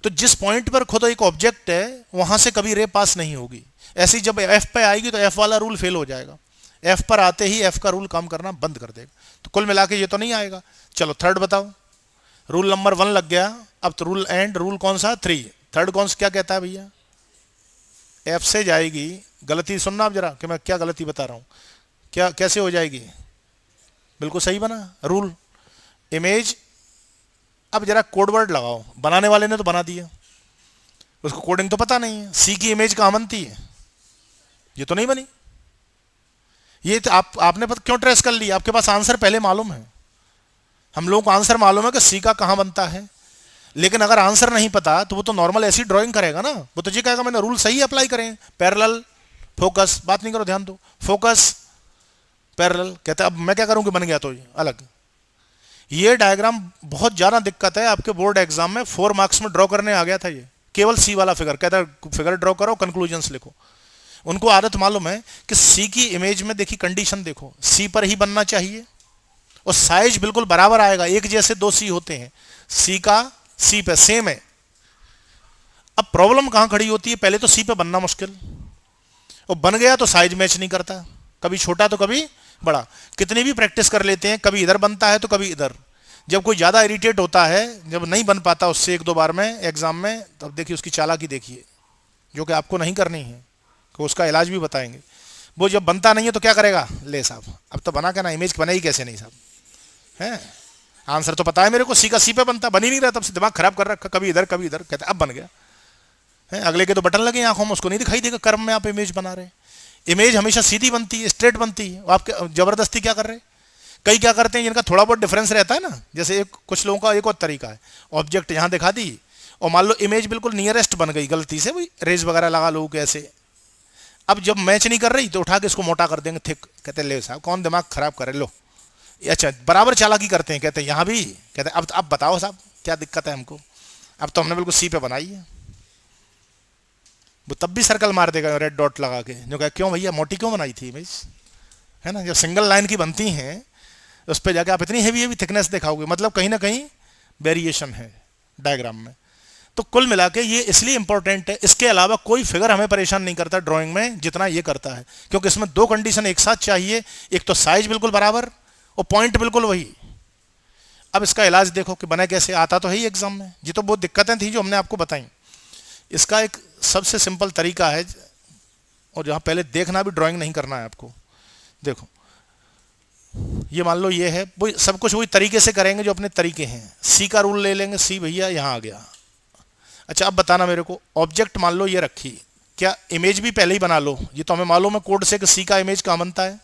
तो जिस पॉइंट पर खुद एक ऑब्जेक्ट है वहां से कभी रे पास नहीं होगी। ऐसी जब एफ पे आएगी तो एफ वाला रूल फेल हो जाएगा, एफ पर आते ही एफ का रूल काम करना बंद कर देगा। तो कुल मिला के ये तो नहीं आएगा। चलो थर्ड बताओ, रूल नंबर 1 लग गया। अब तो रूल एंड, रूल कौन सा 3, थर्ड कौन सा क्या कहता है भैया, एफ से जाएगी। गलती सुनना आप जरा कि मैं क्या गलती बता रहा हूं, क्या कैसे हो जाएगी, बिल्कुल सही बना रूल। इमेज, अब जरा कोड वर्ड लगाओ, बनाने वाले ने तो बना दिया, उसको कोडिंग तो पता नहीं है। सी की इमेज कहां बनती है, ये तो नहीं बनी। ये तो आपने पता क्यों ट्रेस कर लिया, आपके पास आंसर पहले मालूम है। हम लोगों को आंसर मालूम है कि सी का कहां बनता है, लेकिन अगर आंसर नहीं पता तो वो तो नॉर्मल ऐसी ड्राइंग करेगा ना, वो तो ये कहेगा मैंने रूल सही अप्लाई करें, पैरेलल फोकस, बात नहीं करो ध्यान दो, फोकस पैरेलल, कहता है अब मैं क्या करूं कि बन गया तो ये अलग। ये डायग्राम बहुत ज्यादा दिक्कत है आपके बोर्ड एग्जाम में, 4 मार्क्स में ड्रॉ करने आ गया था ये, केवल सी वाला फिगर, कहता है फिगर ड्रॉ करो कंक्लूजन्स लिखो। उनको आदत मालूम है कि सी की इमेज में देखी कंडीशन देखो, सी पर ही बनना चाहिए और साइज बिल्कुल बराबर आएगा, एक जैसे 2 सी होते हैं, सी का सी पे सेम है। अब प्रॉब्लम कहां खड़ी होती है, पहले तो सी पे बनना मुश्किल, और बन गया तो साइज मैच नहीं करता, कभी छोटा तो कभी बड़ा। कितनी भी प्रैक्टिस कर लेते हैं, कभी इधर बनता है तो कभी इधर। जब कोई ज्यादा इरिटेट होता है, जब नहीं बन पाता उससे 1-2 बार में एग्जाम में, तब देखिए उसकी चालाकी देखिए, जो कि आपको नहीं करनी है, कि उसका इलाज भी बताएंगे। वो जब बनता नहीं है तो क्या करेगा, ले साहब अब तो बना के ना, इमेज बनेगी कैसे नहीं साहब, है आंसर तो पता है मेरे को, सी का सी पे बनता, बन ही नहीं रहा, तब से दिमाग खराब कर रखा, कभी इधर कभी इधर, कहते अब बन गया है। अगले के तो बटन लगे आंखों में, उसको नहीं दिखाई देगा कर्म में आप इमेज बना रहे। इमेज हमेशा सीधी बनती है, स्ट्रेट बनती है, आपके जबरदस्ती क्या कर रहे हैं। कई क्या करते हैं जिनका थोड़ा बहुत डिफरेंस रहता है ना, जैसे एक कुछ लोगों का एक और तरीका है, ऑब्जेक्ट यहाँ दिखा दी और मान लो इमेज बिल्कुल नियरेस्ट बन गई गलती से, भाई रेज वगैरह लगा लो कैसे। अब जब मैच नहीं कर रही तो उठा के इसको मोटा कर देंगे, थिक, कहते ले साहब कौन दिमाग खराब करे, लो। अच्छा बराबर चालाकी करते हैं, कहते हैं यहाँ भी, कहते हैं अब बताओ साहब क्या दिक्कत है हमको, अब तो हमने बिल्कुल सी पे बनाई है। वो तब भी सर्कल मार देगा रेड डॉट लगा के, जो कहे क्यों भैया मोटी क्यों बनाई थी इमेज, है ना। जब सिंगल लाइन की बनती हैं उस पर जाके आप इतनी हेवी थिकनेस दिखाओगे, मतलब कहीं ना कहीं वेरिएशन है डायग्राम में। तो कुल मिला के ये इसलिए इंपॉर्टेंट है, इसके अलावा कोई फिगर हमें परेशान नहीं करता ड्राइंग में जितना ये करता है, क्योंकि इसमें दो कंडीशन एक साथ चाहिए, एक तो साइज बिल्कुल बराबर और पॉइंट बिल्कुल वही। अब इसका इलाज देखो कि बना कैसे, आता तो है ही एग्जाम में, ये तो बहुत दिक्कतें थी जो हमने आपको बताई। इसका एक सबसे सिंपल तरीका है, और जहां पहले देखना भी ड्राइंग नहीं करना है आपको। देखो ये मान लो ये है, वो सब कुछ वही तरीके से करेंगे जो अपने तरीके हैं। सी का रूल ले लेंगे, सी भैया यहाँ आ गया। अच्छा अब बताना मेरे को, ऑब्जेक्ट मान लो ये रखी, क्या इमेज भी पहले ही बना लो? ये तो हमें मालूम है कोड से कि सी का इमेज कहाँ बनता है।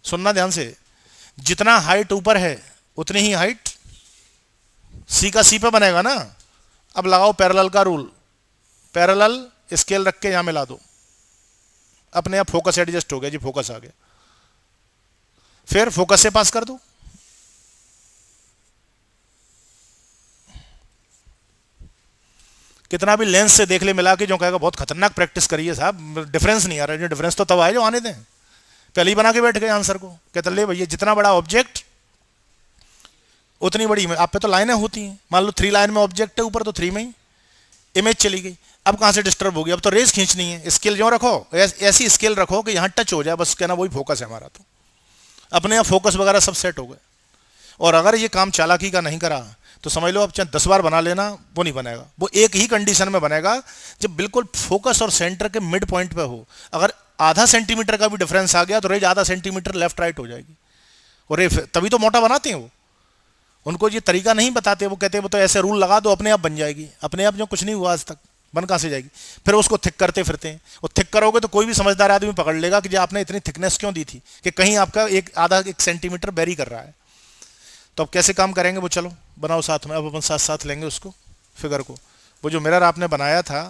सुनना ध्यान से, जितना हाइट ऊपर है उतनी ही हाइट सी का सी पे बनेगा ना। अब लगाओ पैरेलल का रूल, पैरेलल स्केल रख के यहां मिला दो, अपने आप फोकस एडजस्ट हो गया जी, फोकस आ गया। फिर फोकस से पास कर दो, कितना भी लेंस से देख ले मिला के, जो कहेगा बहुत खतरनाक प्रैक्टिस करिए साहब, डिफरेंस नहीं आ रहा है। डिफरेंस तो तब आए जो आने दें, पहले ही बना के बैठ गए आंसर को। कहते ले भैया जितना बड़ा ऑब्जेक्ट उतनी बड़ी इमेज। आप पे तो लाइनें होती हैं, मान लो 3 लाइन में ऑब्जेक्ट है ऊपर, तो 3 में ही इमेज चली गई। अब कहां से डिस्टर्ब होगी, अब तो रेस खींचनी है। स्केल जो रखो ऐसी स्केल रखो कि यहां टच हो जाए, बस कहना वही फोकस है हमारा, तो अपने यहाँ फोकस वगैरह सब सेट हो गए। और अगर ये काम चालाकी का नहीं करा तो समझ लो अब चाहे 10 बार बना लेना, वो नहीं बनेगा। वो एक ही कंडीशन में बनेगा जब बिल्कुल फोकस और सेंटर के मिड पॉइंट पे हो। अगर आधा सेंटीमीटर का भी डिफरेंस आ गया तो रेज आधा सेंटीमीटर लेफ्ट राइट हो जाएगी। और ये तभी तो मोटा बनाते हैं वो, उनको ये तरीका नहीं बताते। वो कहते हैं वो तो ऐसे रूल लगा दो अपने आप बन जाएगी। अपने आप जो कुछ नहीं हुआ आज तक, बन कहाँ से जाएगी? फिर उसको थिक करते फिरते हैं, और थिक करोगे तो कोई भी समझदार आदमी पकड़ लेगा कि जो आपने इतनी थिकनेस क्यों दी थी, कि कहीं आपका आधा एक सेंटीमीटर वेरी कर रहा है। तो अब कैसे काम करेंगे वो, चलो बनाओ साथ में। अब अपन साथ साथ लेंगे उसको, फिगर को। वो जो मिरर आपने बनाया था,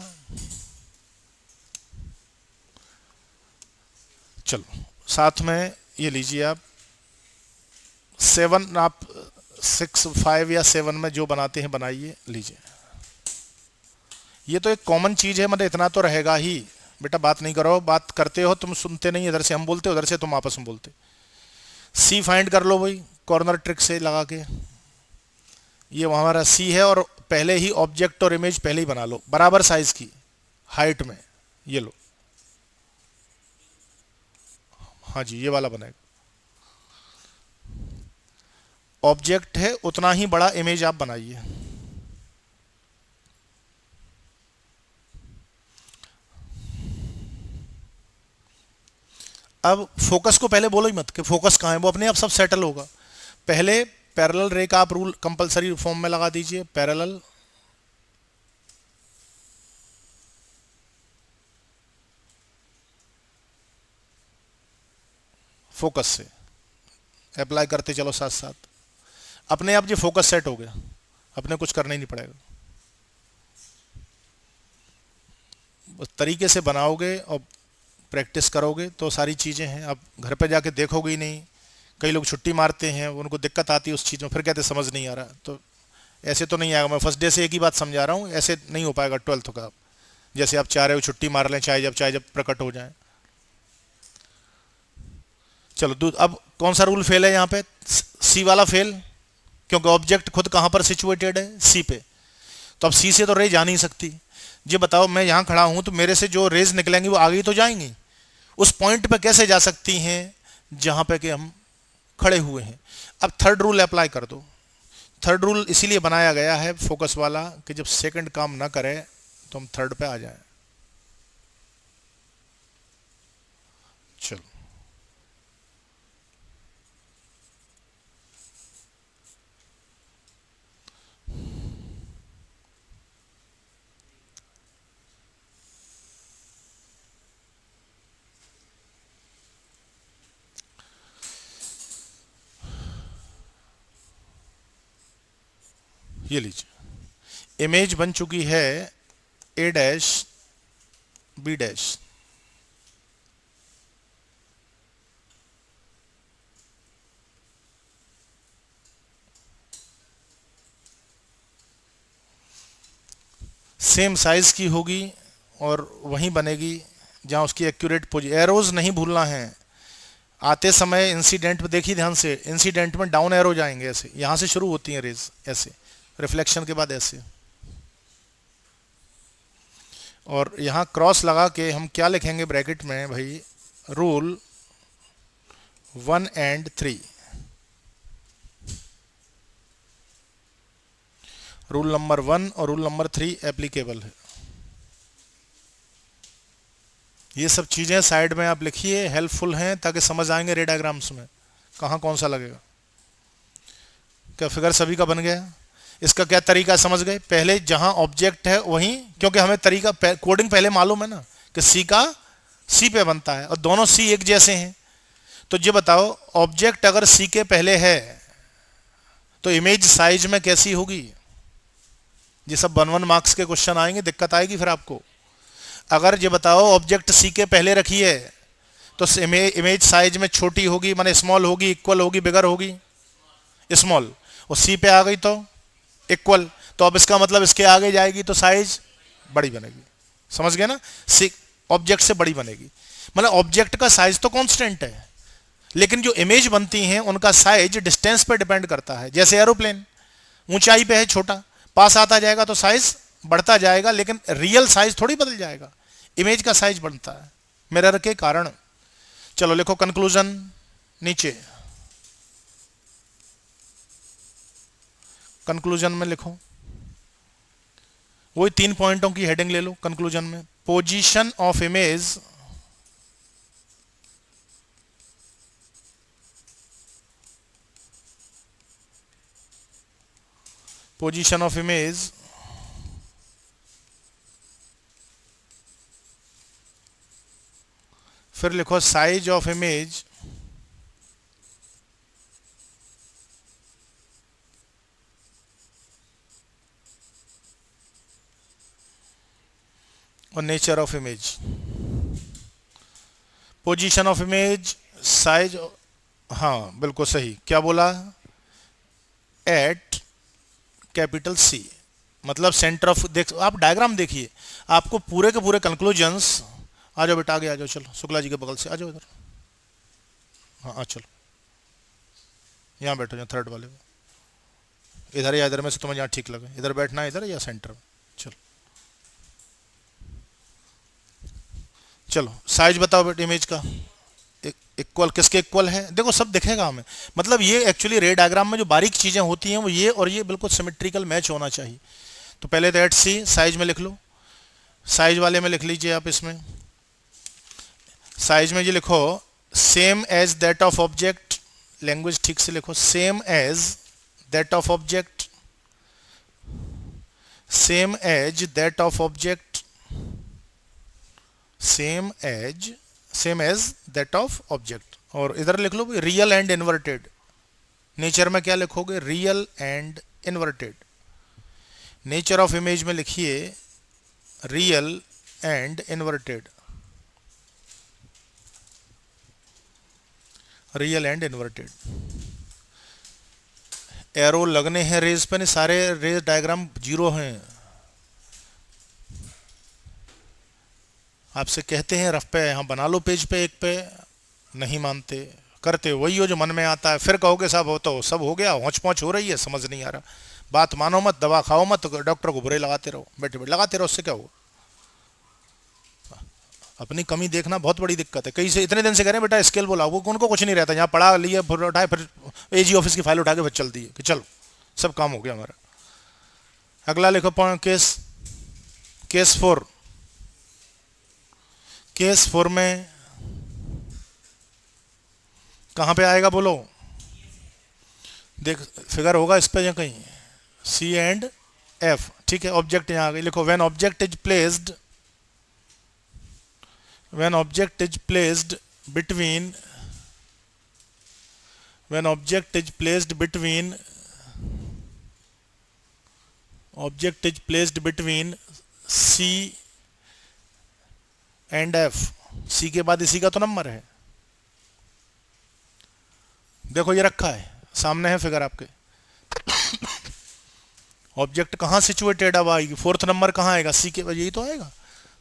चलो साथ में ये लीजिए आप 7, आप 6, 5 या 7 में जो बनाते हैं बनाइए, लीजिए। ये तो एक कॉमन चीज है, मतलब इतना तो रहेगा ही। बेटा बात नहीं करो, बात करते हो तुम, सुनते नहीं, इधर से हम बोलते उधर से तुम आपस में बोलते। सी फाइंड कर लो भाई, कॉर्नर ट्रिक से लगा के। ये हमारा सी है, और पहले ही ऑब्जेक्ट और इमेज पहले ही बना लो बराबर साइज की हाइट में। ये लो, हाँ जी ये वाला बनेगा। ऑब्जेक्ट है उतना ही बड़ा इमेज आप बनाइए। अब फोकस को पहले बोलो ही मत कि फोकस कहाँ है, वो अपने आप सब सेटल होगा। पहले पैरेलल रे का आप रूल कंपलसरी फॉर्म में लगा दीजिए, पैरेलल फोकस से अप्लाई करते चलो साथ साथ, अपने आप ये फोकस सेट हो गया, अपने कुछ करना ही नहीं पड़ेगा। बस तरीके से बनाओगे और प्रैक्टिस करोगे तो सारी चीज़ें हैं। अब घर पे जाके देखोगे ही नहीं। कई लोग छुट्टी मारते हैं, उनको दिक्कत आती है उस चीज़ में, फिर कहते समझ नहीं आ रहा। तो ऐसे तो नहीं आएगा। मैं फर्स्ट डे से एक ही बात समझा रहा हूँ, ऐसे नहीं हो पाएगा 12th का। जैसे आप चाह रहे हो छुट्टी मार लें, चाहे जब प्रकट हो जाए। चलो अब कौन सा रूल फेल है यहाँ पे? सी वाला फेल, क्योंकि ऑब्जेक्ट खुद कहाँ पर सिचुएटेड है? सी पे। तो अब सी से तो रे जा नहीं सकती। ये बताओ, मैं यहाँ खड़ा हूँ तो मेरे से जो रेज निकलेंगी वो आगे तो जाएंगी, उस पॉइंट पे कैसे जा सकती हैं जहाँ पे कि हम खड़े हुए हैं? अब थर्ड रूल अप्लाई कर दो। थर्ड रूल इसीलिए बनाया गया है फोकस वाला कि जब सेकंड काम ना करे तो हम थर्ड पे आ जाएं। चलो ये लीजिए, इमेज बन चुकी है A dash B dash. Same size की होगी और वहीं बनेगी जहां उसकी एक्यूरेट पोजीशन। एरोज नहीं भूलना है आते समय। इंसिडेंट में देखिए ध्यान से, इंसिडेंट में डाउन एरो जाएंगे ऐसे, यहां से शुरू होती हैं रेज ऐसे, रिफ्लेक्शन के बाद ऐसे। और यहाँ क्रॉस लगा के हम क्या लिखेंगे ब्रैकेट में भाई, रूल 1 एंड 3, रूल नंबर 1 और रूल नंबर 3 एप्लीकेबल है। ये सब चीज़ें साइड में आप लिखिए, हेल्पफुल हैं ताकि समझ आएंगे रे डायग्राम्स में कहाँ कौन सा लगेगा। क्या फिगर सभी का बन गया? इसका क्या तरीका समझ गए? पहले जहां ऑब्जेक्ट है वहीं, क्योंकि हमें तरीका कोडिंग पहले मालूम है ना कि सी का सी पे बनता है और दोनों सी एक जैसे हैं। तो ये बताओ, ऑब्जेक्ट अगर सी के पहले है तो इमेज साइज में कैसी होगी? ये सब 1-1 मार्क्स के क्वेश्चन आएंगे, दिक्कत आएगी फिर आपको। अगर ये बताओ ऑब्जेक्ट सी के पहले रखी है तो इमेज साइज में छोटी होगी, माने स्मॉल होगी, इक्वल होगी, बिगर होगी? स्मॉल। और सी पे आ गई तो इक्वल, तो अब इसका मतलब इसके आगे जाएगी तो साइज बड़ी बनेगी। समझ गए ना? सी ऑब्जेक्ट से बड़ी बनेगी, मतलब ऑब्जेक्ट का साइज तो कांस्टेंट है, लेकिन जो इमेज बनती हैं उनका साइज डिस्टेंस पर डिपेंड करता है। जैसे एरोप्लेन ऊंचाई पे है छोटा, पास आता जाएगा तो साइज बढ़ता जाएगा, लेकिन रियल साइज थोड़ी बदल जाएगा, इमेज का साइज बनता है मिरर के कारण। चलो लिखो कंक्लूजन नीचे, कंक्लूजन में लिखो, वही 3 पॉइंटों की हेडिंग ले लो कंक्लूजन में। Position of image position of image फिर लिखो साइज ऑफ इमेज और nature of image. Position of image, size, हाँ बिल्कुल सही। क्या बोला? एट कैपिटल सी, मतलब सेंटर ऑफ, देख आप डायग्राम देखिए, आपको पूरे के पूरे कंक्लूजन्स। आ जाओ बेटा आगे आ जाओ, चलो शुक्ला जी के बगल से आ जाओ इधर। हाँ आ चलो, यहाँ बैठो, यहाँ थर्ड वाले में, इधर या इधर में से तुम्हें यहाँ ठीक लगे, इधर बैठना है, इधर या सेंटर में। चलो चलो साइज बताओ बेटा इमेज का। इक्वल किसके इक्वल है? देखो सब दिखेगा हमें, मतलब ये एक्चुअली रे डायग्राम में जो बारीक चीजें होती हैं वो ये और ये बिल्कुल सिमेट्रिकल मैच होना चाहिए। तो पहले तो एट सी साइज में लिख लो, साइज वाले में लिख लीजिए आप। इसमें साइज में ये लिखो same as that of object, language ठीक से लिखो, same as that of object, same as that of object, same as that of object. और इधर लिख लो रियल एंड इन्वर्टेड। नेचर में क्या लिखोगे? Real and inverted. Nature of image में लिखिए real and inverted, real and inverted. Arrow लगने हैं रेज पे, नहीं सारे रेज डायग्राम जीरो हैं। आपसे कहते हैं रफ पे यहाँ बना लो पेज पे, एक पे नहीं मानते, करते वही हो जो मन में आता है, फिर कहोगे सब हो तो सब हो गया, होच पहुँच हो रही है, समझ नहीं आ रहा। बात मानो मत, दवा खाओ मत, डॉक्टर को बुरे लगाते रहो, बैठे बैठे लगाते रहो, उससे क्या होगा? अपनी कमी देखना बहुत बड़ी दिक्कत है। कई से इतने दिन से कह रहे हैं बेटा स्केल बोला, वो उनको कुछ नहीं रहता, यहाँ पढ़ा लिए फिर उठाए, फिर एजी ऑफिस की फाइल उठा के फिर चल दी कि चलो सब काम हो गया हमारा। अगला लिखो पॉइंट केस, केस 4। केस 4 में कहाँ पे आएगा बोलो? देख फिगर होगा इस पे या कहीं, सी एंड एफ, ठीक है। ऑब्जेक्ट यहाँ आ गई, लिखो when object is placed, when object is placed between, when object is placed between, object is placed between C and F, C के बाद इसी का तो नंबर है, देखो ये रखा है सामने है फिगर आपके। ऑब्जेक्ट कहाँ सिचुएटेड अब आएगी, फोर्थ नंबर कहाँ आएगा? सी के, यही तो आएगा,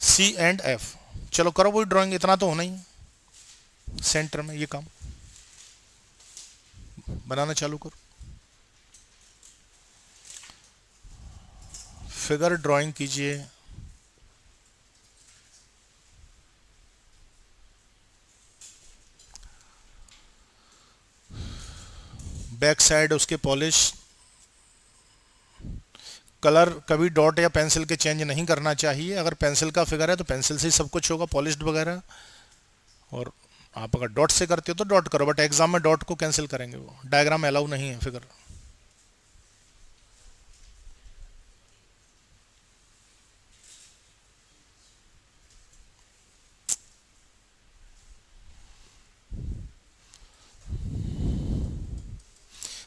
सी एंड एफ। चलो करो वही ड्राइंग, इतना तो होना ही है। सेंटर में ये काम बनाना चालू करो, फिगर ड्राइंग कीजिए। बैक साइड उसके पॉलिश, कलर कभी डॉट या पेंसिल के चेंज नहीं करना चाहिए। अगर पेंसिल का फिगर है तो पेंसिल से ही सब कुछ होगा, पॉलिश्ड वगैरह। और आप अगर डॉट से करते हो तो डॉट करो, बट एग्जाम में डॉट को कैंसिल करेंगे, वो डायग्राम अलाउ नहीं है फिगर।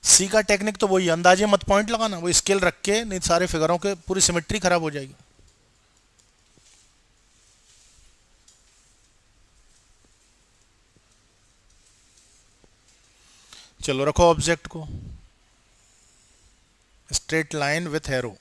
सी का टेक्निक तो वही, अंदाजे मत पॉइंट लगाना, वो स्केल रख के, नहीं सारे फिगरों के पूरी सिमेट्री खराब हो जाएगी। चलो रखो ऑब्जेक्ट को, स्ट्रेट लाइन विथ एरो।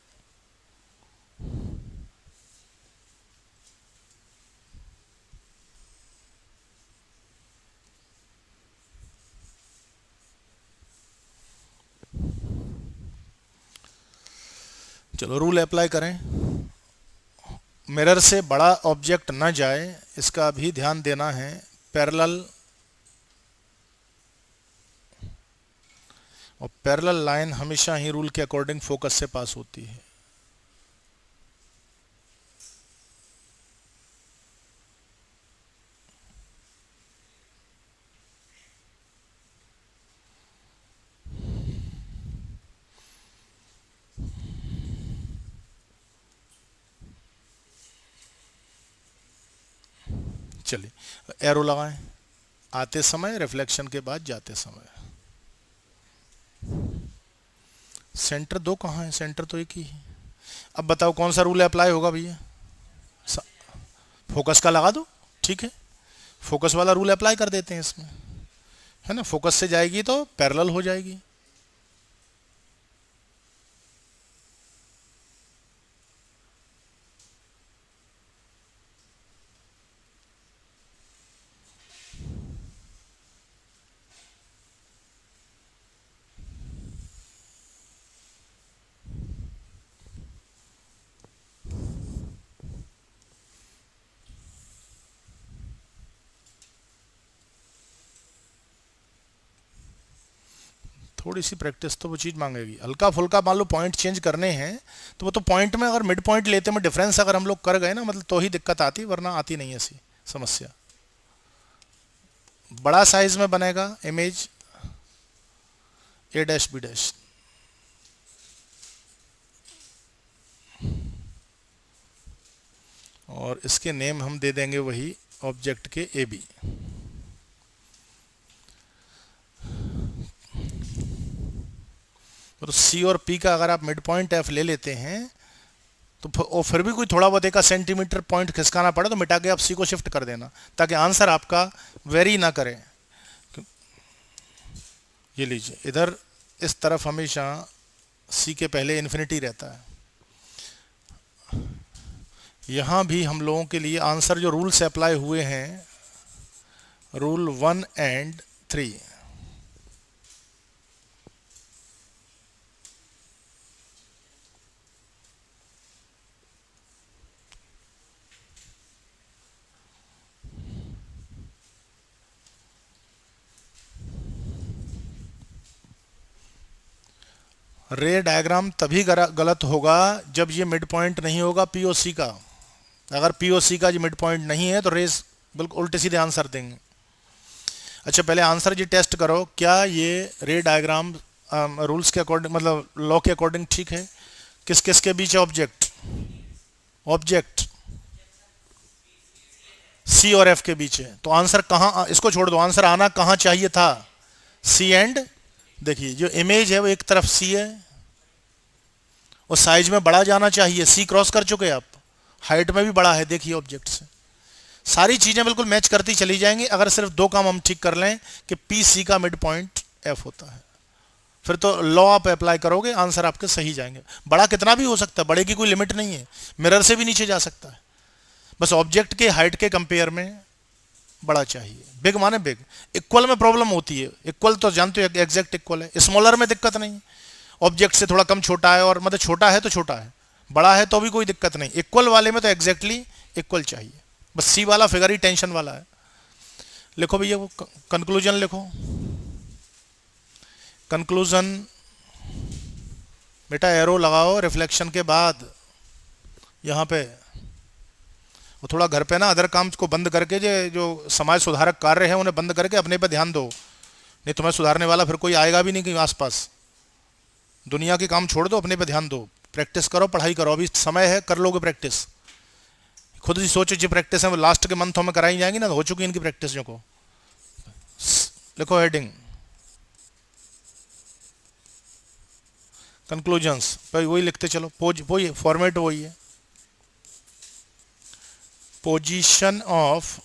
चलो रूल अप्लाई करें, मिरर से बड़ा ऑब्जेक्ट ना जाए, इसका भी ध्यान देना है। पैरेलल और पैरेलल लाइन हमेशा ही रूल के अकॉर्डिंग फोकस से पास होती है। चलिए एरो लगाएं, आते समय, रिफ्लेक्शन के बाद जाते समय। सेंटर दो कहाँ है, सेंटर तो एक ही है। अब बताओ कौन सा रूल अप्लाई होगा भैया? फोकस का लगा दो, ठीक है, फोकस वाला रूल अप्लाई कर देते हैं इसमें, है ना। फोकस से जाएगी तो पैरेलल हो जाएगी। थोड़ी सी प्रैक्टिस तो वो चीज़ मांगेगी, हल्का फुल्का मान लो पॉइंट चेंज करने हैं तो वो तो पॉइंट में अगर मिड पॉइंट लेते में डिफरेंस अगर हम लोग कर गए ना, मतलब तो ही दिक्कत आती, वरना आती नहीं ऐसी समस्या। बड़ा साइज में बनेगा image A dash B dash, और इसके नेम हम दे देंगे वही ऑब्जेक्ट के ए बी। तो सी और पी का अगर आप मिड पॉइंट एफ ले लेते हैं तो फिर भी कोई थोड़ा बहुत 1 सेंटीमीटर पॉइंट खिसकाना पड़े तो मिटा के आप सी को शिफ्ट कर देना, ताकि आंसर आपका वेरी ना करे। ये लीजिए, इधर इस तरफ हमेशा सी के पहले इन्फिनिटी रहता है। यहां भी हम लोगों के लिए आंसर जो रूल से अप्लाई हुए हैं, रूल 1 एंड 3, रे डायग्राम तभी गलत होगा जब ये मिड पॉइंट नहीं होगा पीओसी का। अगर पीओसी का जो मिड पॉइंट नहीं है तो रेस बिल्कुल उल्टे सीधे आंसर देंगे। अच्छा पहले आंसर जी टेस्ट करो, क्या ये रे डायग्राम रूल्स के अकॉर्डिंग, मतलब लॉ के अकॉर्डिंग ठीक है? किस किस के बीच है ऑब्जेक्ट? ऑब्जेक्ट सी और एफ के बीच है, तो आंसर कहाँ, इसको छोड़ दो, आंसर आना कहाँ चाहिए था? सी एंड, देखिए जो इमेज है वो एक तरफ सी है और साइज में बड़ा जाना चाहिए, सी क्रॉस कर चुके आप, हाइट में भी बड़ा है, देखिए ऑब्जेक्ट से सारी चीजें बिल्कुल मैच करती चली जाएंगी। अगर सिर्फ दो काम हम ठीक कर लें कि पी सी का मिड पॉइंट एफ होता है, फिर तो लॉ आप अप्लाई करोगे, आंसर आपके सही जाएंगे। बड़ा कितना भी हो सकता है, बड़े की कोई लिमिट नहीं है, मिरर से भी नीचे जा सकता है, बस ऑब्जेक्ट के हाइट के कंपेयर में बड़ा चाहिए। बिग माने बिग, इक्वल में प्रॉब्लम होती है, इक्वल तो जानते हो एग्जैक्ट इक्वल है, स्मॉलर में दिक्कत नहीं, ऑब्जेक्ट से थोड़ा कम छोटा है और मतलब छोटा है तो छोटा है, बड़ा है तो भी कोई दिक्कत नहीं, इक्वल वाले में तो एग्जैक्टली इक्वल चाहिए। बस सी वाला फिगर ही टेंशन वाला है। लिखो भैया वो कंक्लूजन लिखो, कंक्लूजन बेटा एरो लगाओ रिफ्लेक्शन के बाद यहाँ पे। वो थोड़ा घर पे ना अदर काम को बंद करके जो समाज सुधारक कार्य है उन्हें बंद करके अपने पे ध्यान दो, नहीं तुम्हें सुधारने वाला फिर कोई आएगा भी नहीं कहीं आसपास। दुनिया के काम छोड़ दो, अपने पे ध्यान दो, प्रैक्टिस करो, पढ़ाई करो, अभी समय है, कर लोगे प्रैक्टिस। खुद ही सोचो जो प्रैक्टिस है वो लास्ट के मंथों में कराई जाएंगी ना, हो चुकी इनकी प्रैक्टिस जो को। लिखो हेडिंग कंक्लूजन्स, वही लिखते चलो, वही फॉर्मेट वही है। Position of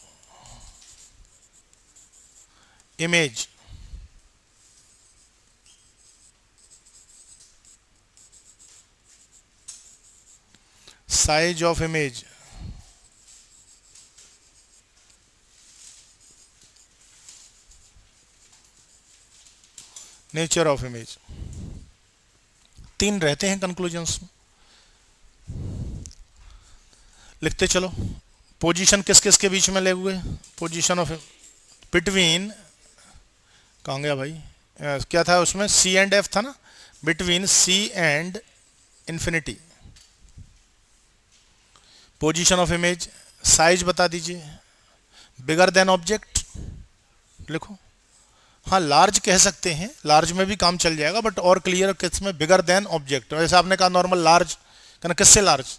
image, size of image, nature of image, तीन रहते हैं कंक्लूजन्स में। लिखते चलो। पोजीशन किस किस के बीच में ले हुए, पोजीशन ऑफ बिटवीन, कहाँ गया भाई, क्या था उसमें, सी एंड एफ था ना, between C and infinity. Position of image, size बता दीजिए, बिगर देन ऑब्जेक्ट लिखो। हाँ लार्ज कह सकते हैं, लार्ज में भी काम चल जाएगा, बट और क्लियर किस में, बिगर देन ऑब्जेक्ट। जैसे आपने कहा नॉर्मल लार्ज, कहना किससे लार्ज,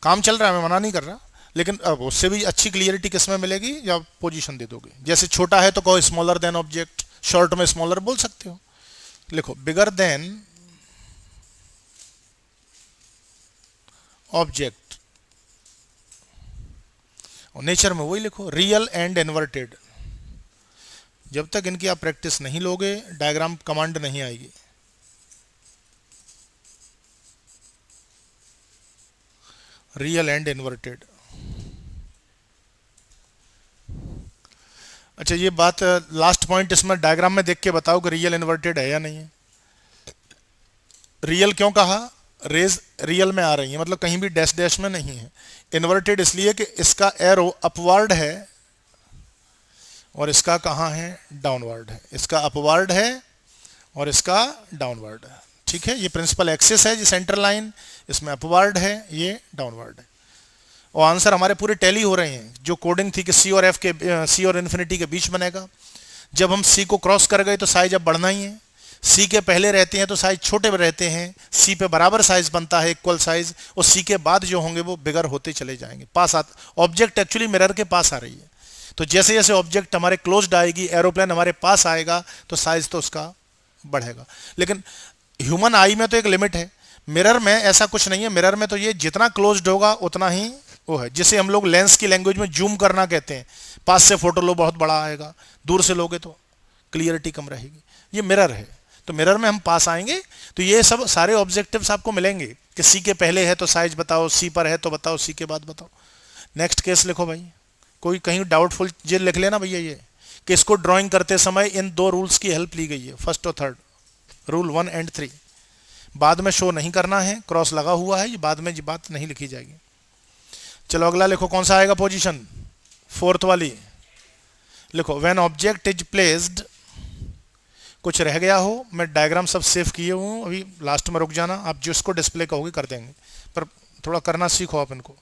काम चल रहा है, मैं मना नहीं कर रहा, लेकिन अब उससे भी अच्छी क्लियरिटी किस में मिलेगी, या पोजीशन दे दोगे। जैसे छोटा है तो कहो स्मॉलर देन ऑब्जेक्ट, शॉर्ट में स्मॉलर बोल सकते हो। लिखो बिगर देन ऑब्जेक्ट, और नेचर में वही लिखो, रियल एंड इन्वर्टेड। जब तक इनकी आप प्रैक्टिस नहीं लोगे डायग्राम कमांड नहीं आएगी। Real and inverted. अच्छा ये बात लास्ट पॉइंट इसमें डायग्राम में देख के बताओ कि रियल इन्वर्टेड है या नहीं है। रियल क्यों कहा, रेज रियल में आ रही है, मतलब कहीं भी डैश डैश में नहीं है। इन्वर्टेड इसलिए कि इसका एरो अपवर्ड है और इसका कहाँ है, डाउनवर्ड है। इसका अपवर्ड है और इसका डाउनवर्ड है, ठीक है। ये प्रिंसिपल एक्सिस है, ये सेंटर लाइन, इसमें अपवर्ड है, ये डाउनवर्ड है। और आंसर हमारे पूरे टैली हो रहे हैं। जो कोडिंग थी कि सी और एफ के, सी और इन्फिनिटी के बीच बनेगा, जब हम सी को क्रॉस कर गए तो साइज अब बढ़ना ही है। सी के पहले रहते हैं तो साइज छोटे रहते हैं, सी पे बराबर साइज बनता है, इक्वल साइज, और सी के बाद जो होंगे वो बिगर होते चले जाएंगे, पास ऑब्जेक्ट एक्चुअली मिरर के पास आ रही है, तो जैसे जैसे ऑब्जेक्ट हमारे क्लोज्ड आएगी, एरोप्लेन हमारे पास आएगा, तो साइज तो उसका बढ़ेगा। लेकिन ह्यूमन आई में तो एक लिमिट है, मिरर में ऐसा कुछ नहीं है। मिरर में तो ये जितना क्लोज्ड होगा उतना ही वो है, जिसे हम लोग लेंस की लैंग्वेज में जूम करना कहते हैं। पास से फोटो लो बहुत बड़ा आएगा, दूर से लोगे तो क्लियरिटी कम रहेगी। ये मिरर है, तो मिरर में हम पास आएंगे तो ये सब सारे ऑब्जेक्टिव्स आपको मिलेंगे कि सी के पहले है तो साइज बताओ, सी पर है तो बताओ, सी के बाद बताओ। नेक्स्ट केस लिखो भाई, कोई कहीं डाउटफुल चीज लिख लेना भैया, ये कि इसको ड्राइंग करते समय इन दो रूल्स की हेल्प ली गई है, फर्स्ट और थर्ड, रूल 1 एंड 3। बाद में शो नहीं करना है, क्रॉस लगा हुआ है, ये बाद में ये बात नहीं लिखी जाएगी। चलो अगला लिखो, कौन सा आएगा पोजीशन, फोर्थ वाली लिखो। व्हेन ऑब्जेक्ट इज प्लेस्ड, कुछ रह गया हो, मैं डायग्राम सब सेव किए हूँ, अभी लास्ट में रुक जाना, आप जिसको डिस्प्ले कहोगे कर देंगे, पर थोड़ा करना सीखो आप इनको।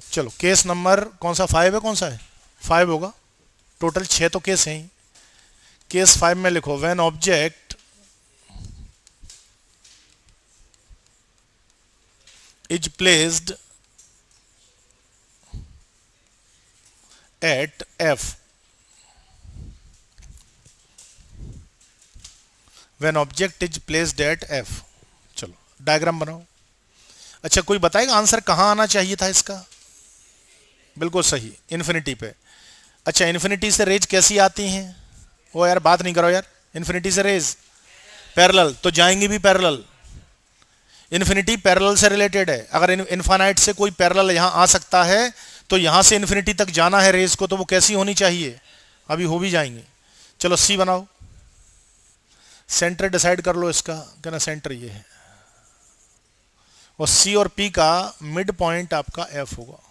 चलो केस नंबर कौन सा, 5 है, कौन सा है, 5 होगा, टोटल 6 तो केस हैं। केस 5 में लिखो, when object is placed at F, when object is placed at F। चलो डायग्राम बनाओ। अच्छा कोई बताएगा आंसर कहां आना चाहिए था इसका, बिल्कुल सही, इन्फिनिटी पे। अच्छा इन्फिनिटी से रेज कैसी आती हैं, वो यार बात नहीं करो यार, इन्फिनिटी से रेज पैरेलल, तो जाएंगी भी पैरेलल। इन्फिनिटी पैरेलल से रिलेटेड है, अगर इनफाइनाइट से कोई पैरेलल यहां आ सकता है तो यहां से इन्फिनिटी तक जाना है रेज को, तो वो कैसी होनी चाहिए, अभी हो भी जाएंगे। चलो सी बनाओ, सेंटर डिसाइड कर लो इसका, कहना सेंटर ये है, और सी और पी का मिड पॉइंट आपका एफ होगा।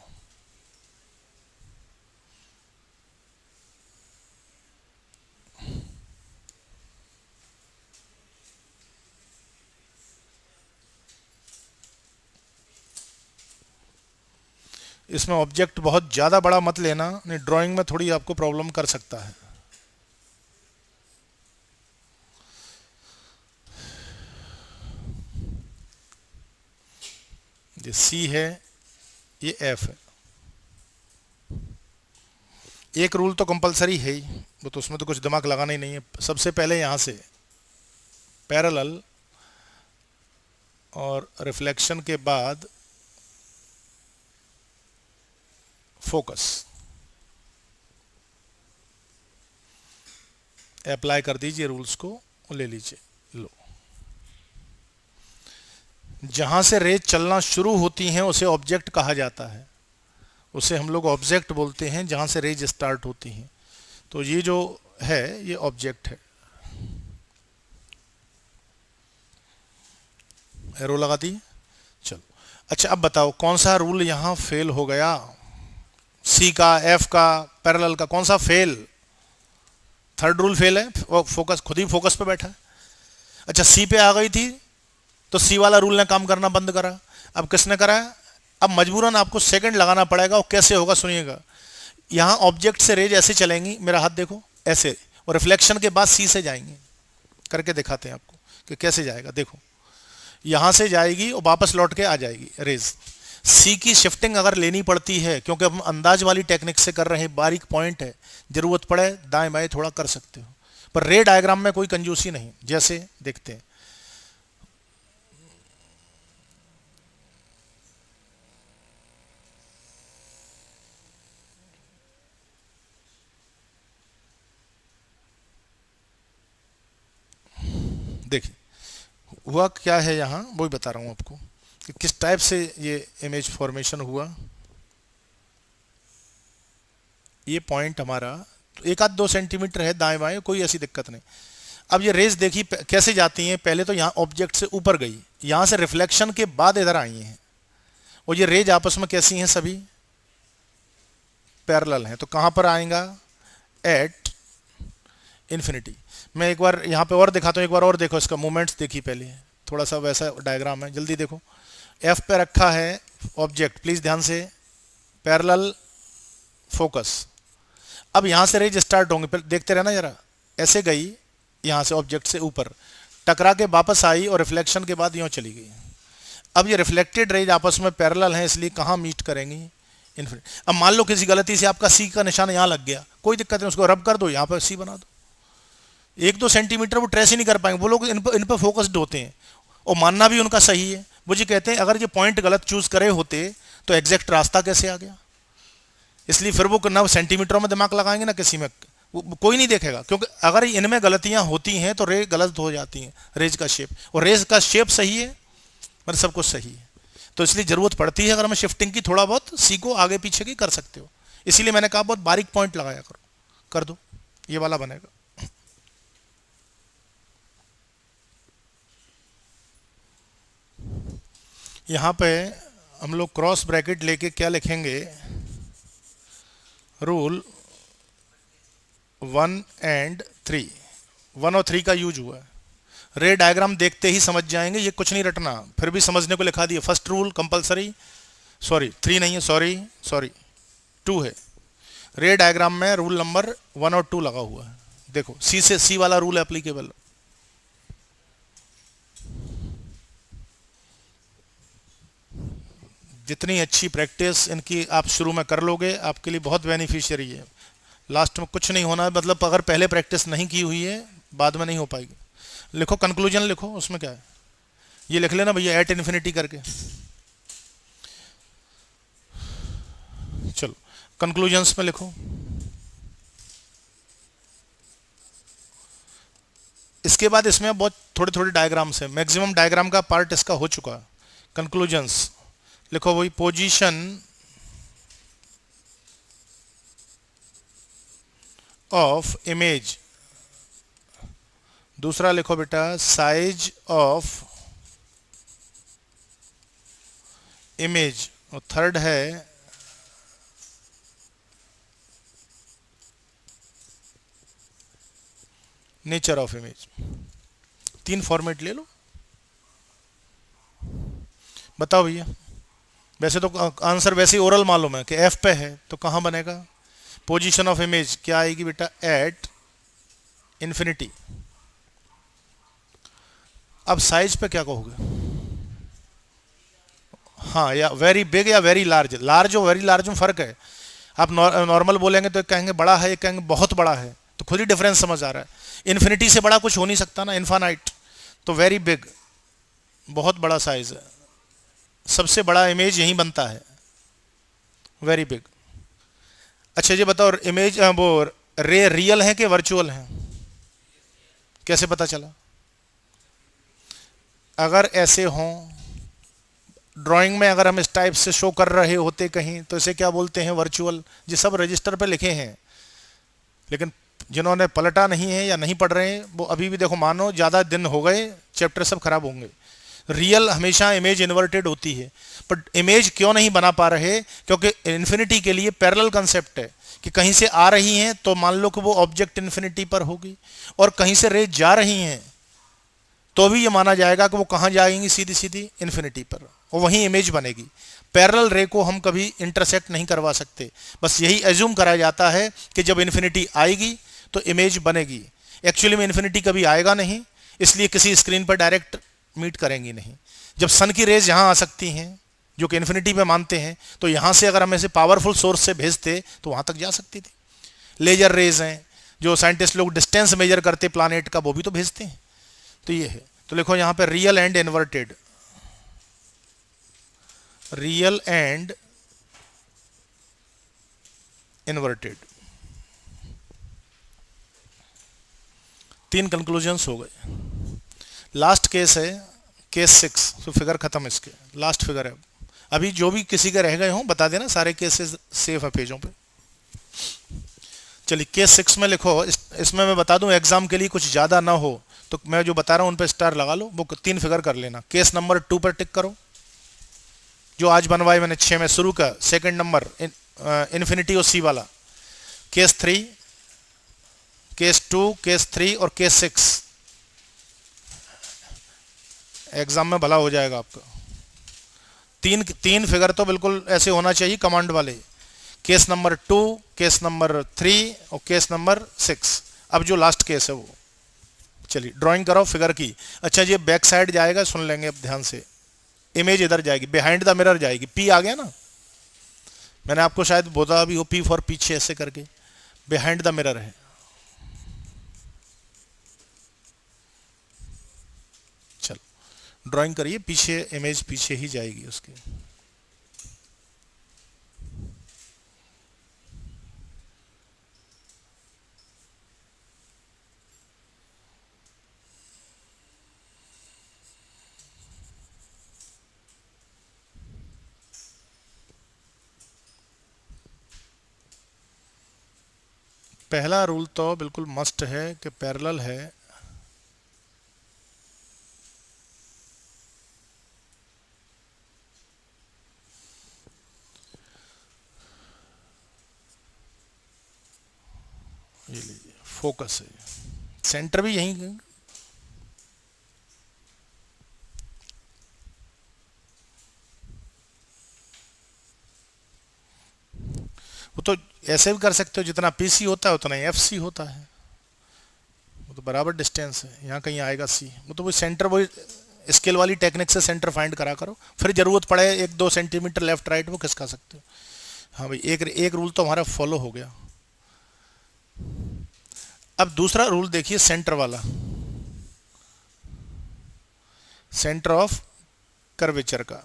इसमें ऑब्जेक्ट बहुत ज़्यादा बड़ा मत लेना, नहीं ड्राइंग में थोड़ी आपको प्रॉब्लम कर सकता है। ये सी है, ये एफ है। एक रूल तो कंपलसरी है ही, वो तो उसमें तो कुछ दिमाग लगाना ही नहीं है। सबसे पहले यहाँ से पैरेलल और रिफ्लेक्शन के बाद फोकस अप्लाई कर दीजिए रूल्स को, ले लीजिए। लो, जहां से रेज चलना शुरू होती हैं उसे ऑब्जेक्ट कहा जाता है, उसे हम लोग ऑब्जेक्ट बोलते हैं जहां से रेज स्टार्ट होती हैं। तो ये जो है ये ऑब्जेक्ट है। एरो लगा दी। चलो, अच्छा अब बताओ कौन सा रूल यहां फेल हो गया? सी का, एफ का, पैरेलल का, कौन सा फेल? थर्ड रूल फेल है, वो फोकस खुद ही फोकस पे बैठा है। अच्छा, सी पे आ गई थी तो सी वाला रूल ने काम करना बंद करा। अब किसने करा? अब मजबूरन आपको सेकंड लगाना पड़ेगा। और कैसे होगा सुनिएगा। यहां ऑब्जेक्ट से रेज ऐसे चलेंगी, मेरा हाथ देखो ऐसे, और रिफ्लेक्शन के बाद सी से जाएंगे। करके दिखाते हैं आपको कि कैसे जाएगा। देखो, यहां से जाएगी और वापस लौट के आ जाएगी रेज। सी की शिफ्टिंग अगर लेनी पड़ती है, क्योंकि हम अंदाज वाली टेक्निक से कर रहे हैं, बारीक पॉइंट है, जरूरत पड़े दाएं बाएं थोड़ा कर सकते हो, पर रे डायग्राम में कोई कंजूसी नहीं। जैसे देखते हैं, देखिए हुआ क्या है यहाँ, वही बता रहा हूँ आपको कि किस टाइप से ये इमेज फॉर्मेशन हुआ। ये पॉइंट हमारा तो एक आध 2 सेंटीमीटर है दाएं बाएं, कोई ऐसी दिक्कत नहीं। अब ये रेज देखी कैसे जाती हैं। पहले तो यहाँ ऑब्जेक्ट से ऊपर गई, यहाँ से रिफ्लेक्शन के बाद इधर आई हैं, और ये रेज आपस में कैसी हैं? सभी पैरेलल हैं। तो कहाँ पर आएगा? At infinity. मैं एक बार यहाँ पे और दिखाता हूँ, एक बार और देखो इसका मूवमेंट्स देखिए पहले, थोड़ा सा वैसा डायग्राम है, जल्दी देखो। एफ पे रखा है ऑब्जेक्ट, प्लीज ध्यान से, पैरेलल, फोकस। अब यहाँ से रेज स्टार्ट होंगे, देखते रहना जरा। ऐसे गई यहाँ से ऑब्जेक्ट से ऊपर, टकरा के वापस आई और रिफ्लेक्शन के बाद यूँ चली गई। अब ये रिफ्लेक्टेड रेज आपस में पैरेलल हैं, इसलिए कहाँ मीट करेंगी? इन्फिनिट। अब मान लो किसी गलती से आपका सी का निशान यहाँ लग गया, कोई दिक्कत नहीं, उसको रब कर दो, यहाँ पर सी बना दो। 1-2 सेंटीमीटर वो ट्रेस ही नहीं कर पाएंगे। वो लोग इन पर फोकस्ड होते हैं, और मानना भी उनका सही है। वो जी कहते हैं अगर ये पॉइंट गलत चूज करे होते तो एग्जैक्ट रास्ता कैसे आ गया। इसलिए फिर वो ना सेंटीमीटरों में दिमाग लगाएंगे ना किसी में, वो कोई नहीं देखेगा, क्योंकि अगर इनमें गलतियां होती हैं तो रे गलत हो जाती हैं। रेज का शेप, और रेज का शेप सही है, मतलब सब कुछ सही है। तो इसलिए जरूरत पड़ती है अगर हमें शिफ्टिंग की, थोड़ा बहुत सी को आगे पीछे की कर सकते हो। इसीलिए मैंने कहा बहुत बारीक पॉइंट लगाया करो, कर दो, ये वाला बनेगा। यहाँ पे हम लोग क्रॉस ब्रैकेट लेके क्या लिखेंगे? रूल 1 एंड 3, 1 और 3 का यूज हुआ है। रे डायग्राम देखते ही समझ जाएंगे, ये कुछ नहीं रटना, फिर भी समझने को लिखा दिया। फर्स्ट रूल कंपलसरी, सॉरी 3 नहीं है, सॉरी 2 है। रे डायग्राम में रूल नंबर 1 और 2 लगा हुआ है। देखो सी से सी वाला रूल एप्लीकेबल। जितनी अच्छी प्रैक्टिस इनकी आप शुरू में कर लोगे, आपके लिए बहुत बेनिफिशियरी है। लास्ट में कुछ नहीं होना, मतलब अगर पहले प्रैक्टिस नहीं की हुई है बाद में नहीं हो पाएगी। लिखो कंक्लूजन, लिखो, उसमें क्या है, ये लिख लेना भैया एट इन्फिनिटी करके। चलो कंक्लूजन्स में लिखो। इसके बाद इसमें बहुत थोड़े थोड़े डायग्राम्स हैं, मैक्सिमम डायग्राम का पार्ट इसका हो चुका है। कंक्लूजन्स लिखो वही, पोजीशन ऑफ इमेज, दूसरा लिखो बेटा साइज ऑफ इमेज, और थर्ड है नेचर ऑफ इमेज। 3 फॉर्मेट ले लो, बताओ भैया वैसे तो आंसर वैसे ही ओरल मालूम है कि एफ पे है, तो कहाँ बनेगा? पोजीशन ऑफ इमेज क्या आएगी बेटा? At infinity. अब साइज पे क्या कहोगे? हाँ, या वेरी बिग या वेरी लार्ज। लार्ज और वेरी लार्ज में फर्क है। आप नॉर्मल बोलेंगे तो एक कहेंगे बड़ा है, एक कहेंगे बहुत बड़ा है, तो खुद ही डिफरेंस समझ आ रहा है। इन्फिनिटी से बड़ा कुछ हो नहीं सकता ना, इन्फानाइट। तो वेरी बिग, बहुत बड़ा साइज है, सबसे बड़ा इमेज यहीं बनता है, वेरी बिग। अच्छा ये बताओ, इमेज वो रे रियल है कि वर्चुअल है? कैसे पता चला? अगर ऐसे हों ड्राइंग में, अगर हम इस टाइप से शो कर रहे होते कहीं, तो इसे क्या बोलते हैं? वर्चुअल। ये सब रजिस्टर पे लिखे हैं, लेकिन जिन्होंने पलटा नहीं है या नहीं पढ़ रहे हैं वो अभी भी देखो, मानो ज़्यादा दिन हो गए, चैप्टर सब खराब होंगे। रियल हमेशा इमेज इन्वर्टेड होती है, पर इमेज क्यों नहीं बना पा रहे? क्योंकि इन्फिनिटी के लिए पैरेलल कंसेप्ट है कि कहीं से आ रही हैं तो मान लो कि वो ऑब्जेक्ट इन्फिनिटी पर होगी, और कहीं से रेज जा रही हैं तो भी ये माना जाएगा कि वो कहाँ जाएंगी? सीधी सीधी इन्फिनिटी पर, और वहीं इमेज बनेगी। पैरेलल रे को हम कभी इंटरसेक्ट नहीं करवा सकते, बस यही एज्यूम करा जाता है कि जब इन्फिनिटी आएगी तो इमेज बनेगी। एक्चुअली में इन्फिनिटी कभी आएगा नहीं, इसलिए किसी स्क्रीन पर डायरेक्ट मीट करेंगी नहीं। जब सन की रेज यहाँ आ सकती हैं, जो कि इन्फिनिटी पे मानते हैं, तो यहाँ से अगर हम ऐसे पावरफुल सोर्स से भेजते तो वहाँ तक जा सकती थी। लेजर रेज हैं, जो साइंटिस्ट लोग डिस्टेंस मेजर करते प्लानेट का, वो भी तो भेजते हैं। तो ये है, तो लिखो यहाँ पे real and inverted, real and inverted. 3 conclusions हो गए। लास्ट केस है केस 6, तो फिगर खत्म, इसके लास्ट फिगर है। अभी जो भी किसी के रह गए हों बता देना, सारे केसेस सेफ है पेजों पे। चलिए केस 6 में लिखो, इसमें मैं बता दूं एग्जाम के लिए कुछ ज़्यादा ना हो तो मैं जो बता रहा हूं उन पे स्टार लगा लो, वो 3 फिगर कर लेना। केस नंबर 2 पर टिक करो, जो आज बनवाए मैंने 6 में शुरू का, सेकंड नंबर इन्फिनिटी और सी वाला। केस 3, केस 2, केस 3 और केस 6 एग्जाम में भला हो जाएगा आपका। तीन फिगर तो बिल्कुल ऐसे होना चाहिए कमांड वाले। केस नंबर 2, केस नंबर 3 और केस नंबर 6। अब जो लास्ट केस है वो, चलिए ड्राइंग करो फिगर की। अच्छा ये बैक साइड जाएगा, सुन लेंगे अब ध्यान से। इमेज इधर जाएगी, बिहाइंड द मिरर जाएगी। पी आ गया ना, मैंने आपको शायद बोला भी हो, पी फॉर पीछे ऐसे करके, बिहाइंड द मिरर है। चलो ड्राइंग करिए, पीछे इमेज पीछे ही जाएगी उसके। पहला रूल तो बिल्कुल मस्ट है कि पैरेलल है ये लीजिए, फोकस है, सेंटर भी यहीं। वो तो ऐसे भी कर सकते हो, जितना पीसी होता है उतना एफ सी होता है, वो तो बराबर डिस्टेंस है, यहाँ कहीं आएगा सी। वो तो वो सेंटर, वही स्केल वाली टेक्निक से सेंटर फाइंड करा करो, फिर जरूरत पड़े 1-2 सेंटीमीटर लेफ्ट राइट वो खिसका सकते हो। हाँ भाई, एक रूल तो हमारा फॉलो हो गया। अब दूसरा रूल देखिए, सेंटर वाला, सेंटर ऑफ कर्वेचर का।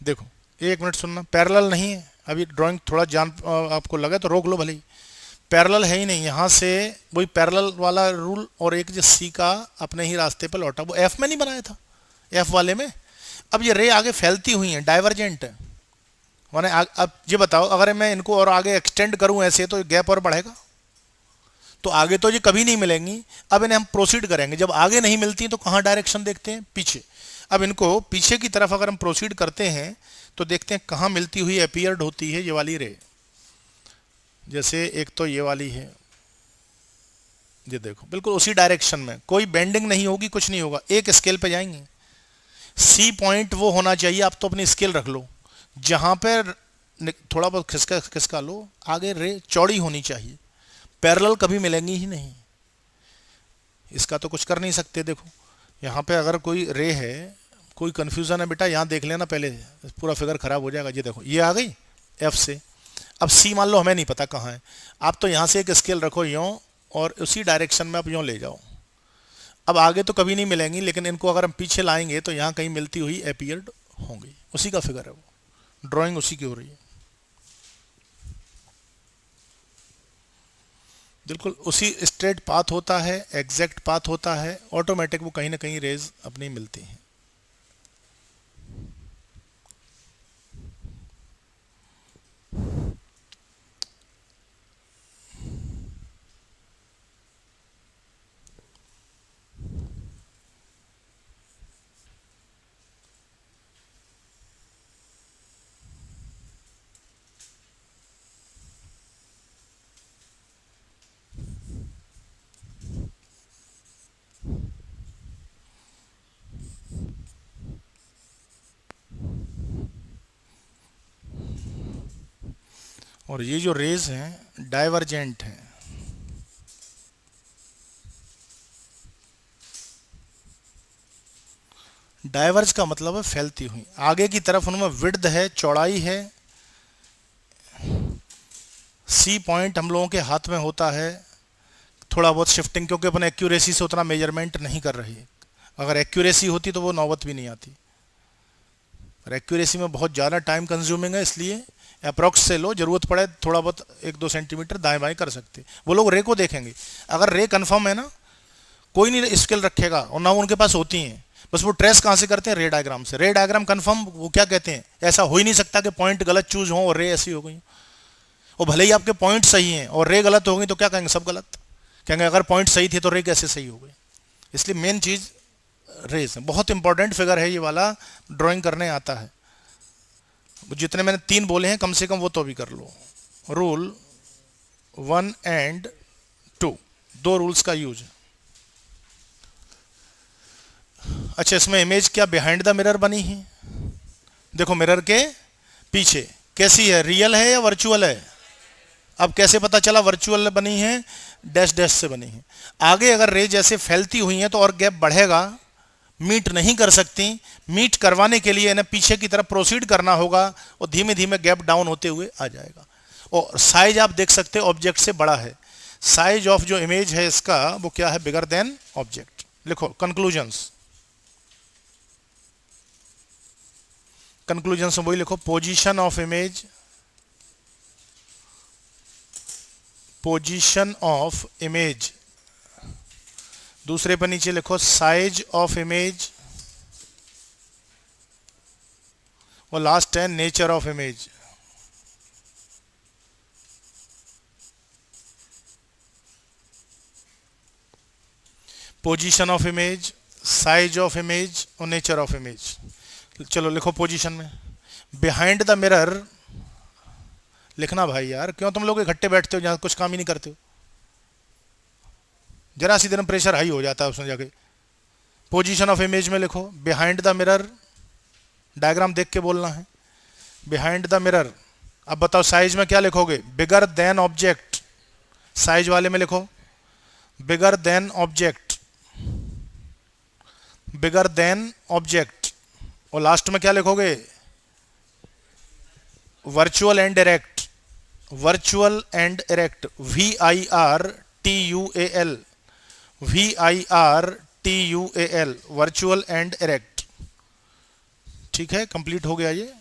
देखो 1 मिनट सुनना, पैरेलल नहीं है अभी ड्राइंग, थोड़ा जान आपको लगे तो रोक लो भले ही। पैरेलल है ही नहीं, यहाँ से वही पैरेलल वाला रूल, और एक जो सी का अपने ही रास्ते पर लौटा, वो एफ में नहीं बनाया था, एफ वाले में। अब ये रे आगे फैलती हुई हैं, डाइवर्जेंट है, माने अब ये बताओ, अगर मैं इनको और आगे एक्सटेंड करूं ऐसे तो गैप और बढ़ेगा, तो आगे तो ये कभी नहीं मिलेंगी। अब इन्हें हम प्रोसीड करेंगे, जब आगे नहीं मिलती तो कहाँ डायरेक्शन देखते हैं, पीछे। अब इनको पीछे की तरफ अगर हम प्रोसीड करते हैं तो देखते हैं कहाँ मिलती हुई अपीयर्ड होती है ये वाली रे। जैसे एक तो ये वाली है, ये देखो बिल्कुल उसी डायरेक्शन में, कोई बेंडिंग नहीं होगी, कुछ नहीं होगा, एक स्केल पे जाएंगे। सी पॉइंट वो होना चाहिए, आप तो अपनी स्केल रख लो, जहां पर थोड़ा बहुत खिसका खिसका लो, आगे रे चौड़ी होनी चाहिए, पैरेलल कभी मिलेंगी ही नहीं। इसका तो कुछ कर नहीं सकते। देखो यहाँ पे अगर कोई रे है, कोई कंफ्यूजन है बेटा, यहाँ देख लेना पहले, पूरा फिगर खराब हो जाएगा। ये देखो ये आ गई एफ से, अब सी मान लो हमें नहीं पता कहाँ है, आप तो यहाँ से एक स्केल रखो यूँ, और उसी डायरेक्शन में आप यूँ ले जाओ। अब आगे तो कभी नहीं मिलेंगी, लेकिन इनको अगर हम पीछे लाएंगे तो यहाँ कहीं मिलती हुई अपीयर्ड होंगी। उसी का फिगर है वो, ड्राइंग उसी की हो रही है, बिल्कुल उसी स्ट्रेट पाथ होता है, एग्जैक्ट पाथ होता है, ऑटोमेटिक वो कहीं ना कहीं रेज अपनी मिलती हैं। और ये जो रेज हैं डाइवर्जेंट हैं, डाइवर्ज का मतलब है फैलती हुई, आगे की तरफ उनमें विड्थ है, चौड़ाई है। सी पॉइंट हम लोगों के हाथ में होता है, थोड़ा बहुत शिफ्टिंग, क्योंकि अपन एक्यूरेसी से उतना मेजरमेंट नहीं कर रही है। अगर एक्यूरेसी होती तो वो नौबत भी नहीं आती, पर एक्यूरेसी में बहुत ज़्यादा टाइम कंज्यूमिंग है, इसलिए अप्रॉक्स से लो, जरूरत पड़े थोड़ा बहुत 1-2 सेंटीमीटर दाएं बाएं कर सकते। वो लोग रे को देखेंगे, अगर रे कंफर्म है ना, कोई नहीं स्केल रखेगा, और ना उनके पास होती हैं, बस वो ट्रेस कहाँ से करते हैं, रे डायग्राम से। रे डायग्राम कंफर्म, वो क्या कहते हैं, ऐसा हो ही नहीं सकता कि पॉइंट गलत चूज हो और रे ऐसी हो गई, और भले ही आपके पॉइंट सही हैं और रे गलत हो गई तो क्या कहेंगे, सब गलत कहेंगे। अगर पॉइंट सही थे तो रे कैसे सही हो गई। इसलिए मेन चीज़ रेस है, बहुत इंपॉर्टेंट फिगर है ये वाला, ड्राइंग करने आता है। जितने मैंने 3 बोले हैं कम से कम वो तो भी कर लो। रूल 1 एंड 2, 2 रूल्स का यूज। अच्छा, इसमें इमेज क्या बिहाइंड द मिरर बनी है, देखो मिरर के पीछे कैसी है, रियल है या वर्चुअल है। अब कैसे पता चला वर्चुअल बनी है, डैश डैश से बनी है। आगे अगर रे जैसे फैलती हुई है तो और गैप बढ़ेगा, मीट नहीं कर सकती। मीट करवाने के लिए इन्हें पीछे की तरफ प्रोसीड करना होगा और धीमे धीमे गैप डाउन होते हुए आ जाएगा। और साइज आप देख सकते हैं ऑब्जेक्ट से बड़ा है, साइज ऑफ जो इमेज है इसका वो क्या है, बिगर देन ऑब्जेक्ट। लिखो कंक्लूजन्स, कंक्लूजन्स में वही लिखो, position of image, position of image, दूसरे पर नीचे लिखो साइज ऑफ इमेज, और लास्ट है nature of image. Position of image, size of image और नेचर ऑफ इमेज। चलो लिखो पोजीशन में, बिहाइंड द मिरर लिखना भाई यार, क्यों तुम लोग इकट्ठे बैठते हो जहां कुछ काम ही नहीं करते हो। जरा सी दिन प्रेशर हाई हो जाता है उसमें जाके। पोजीशन ऑफ इमेज में लिखो बिहाइंड द मिरर, डायग्राम देख के बोलना है, बिहाइंड द मिरर। अब बताओ साइज में क्या लिखोगे, बिगर देन ऑब्जेक्ट, साइज वाले में लिखो bigger than object, bigger than object. और लास्ट में क्या लिखोगे, virtual and direct, virtual and direct, VIRTUAL, VIRTUAL, virtual and direct. ठीक है, कंप्लीट हो गया ये।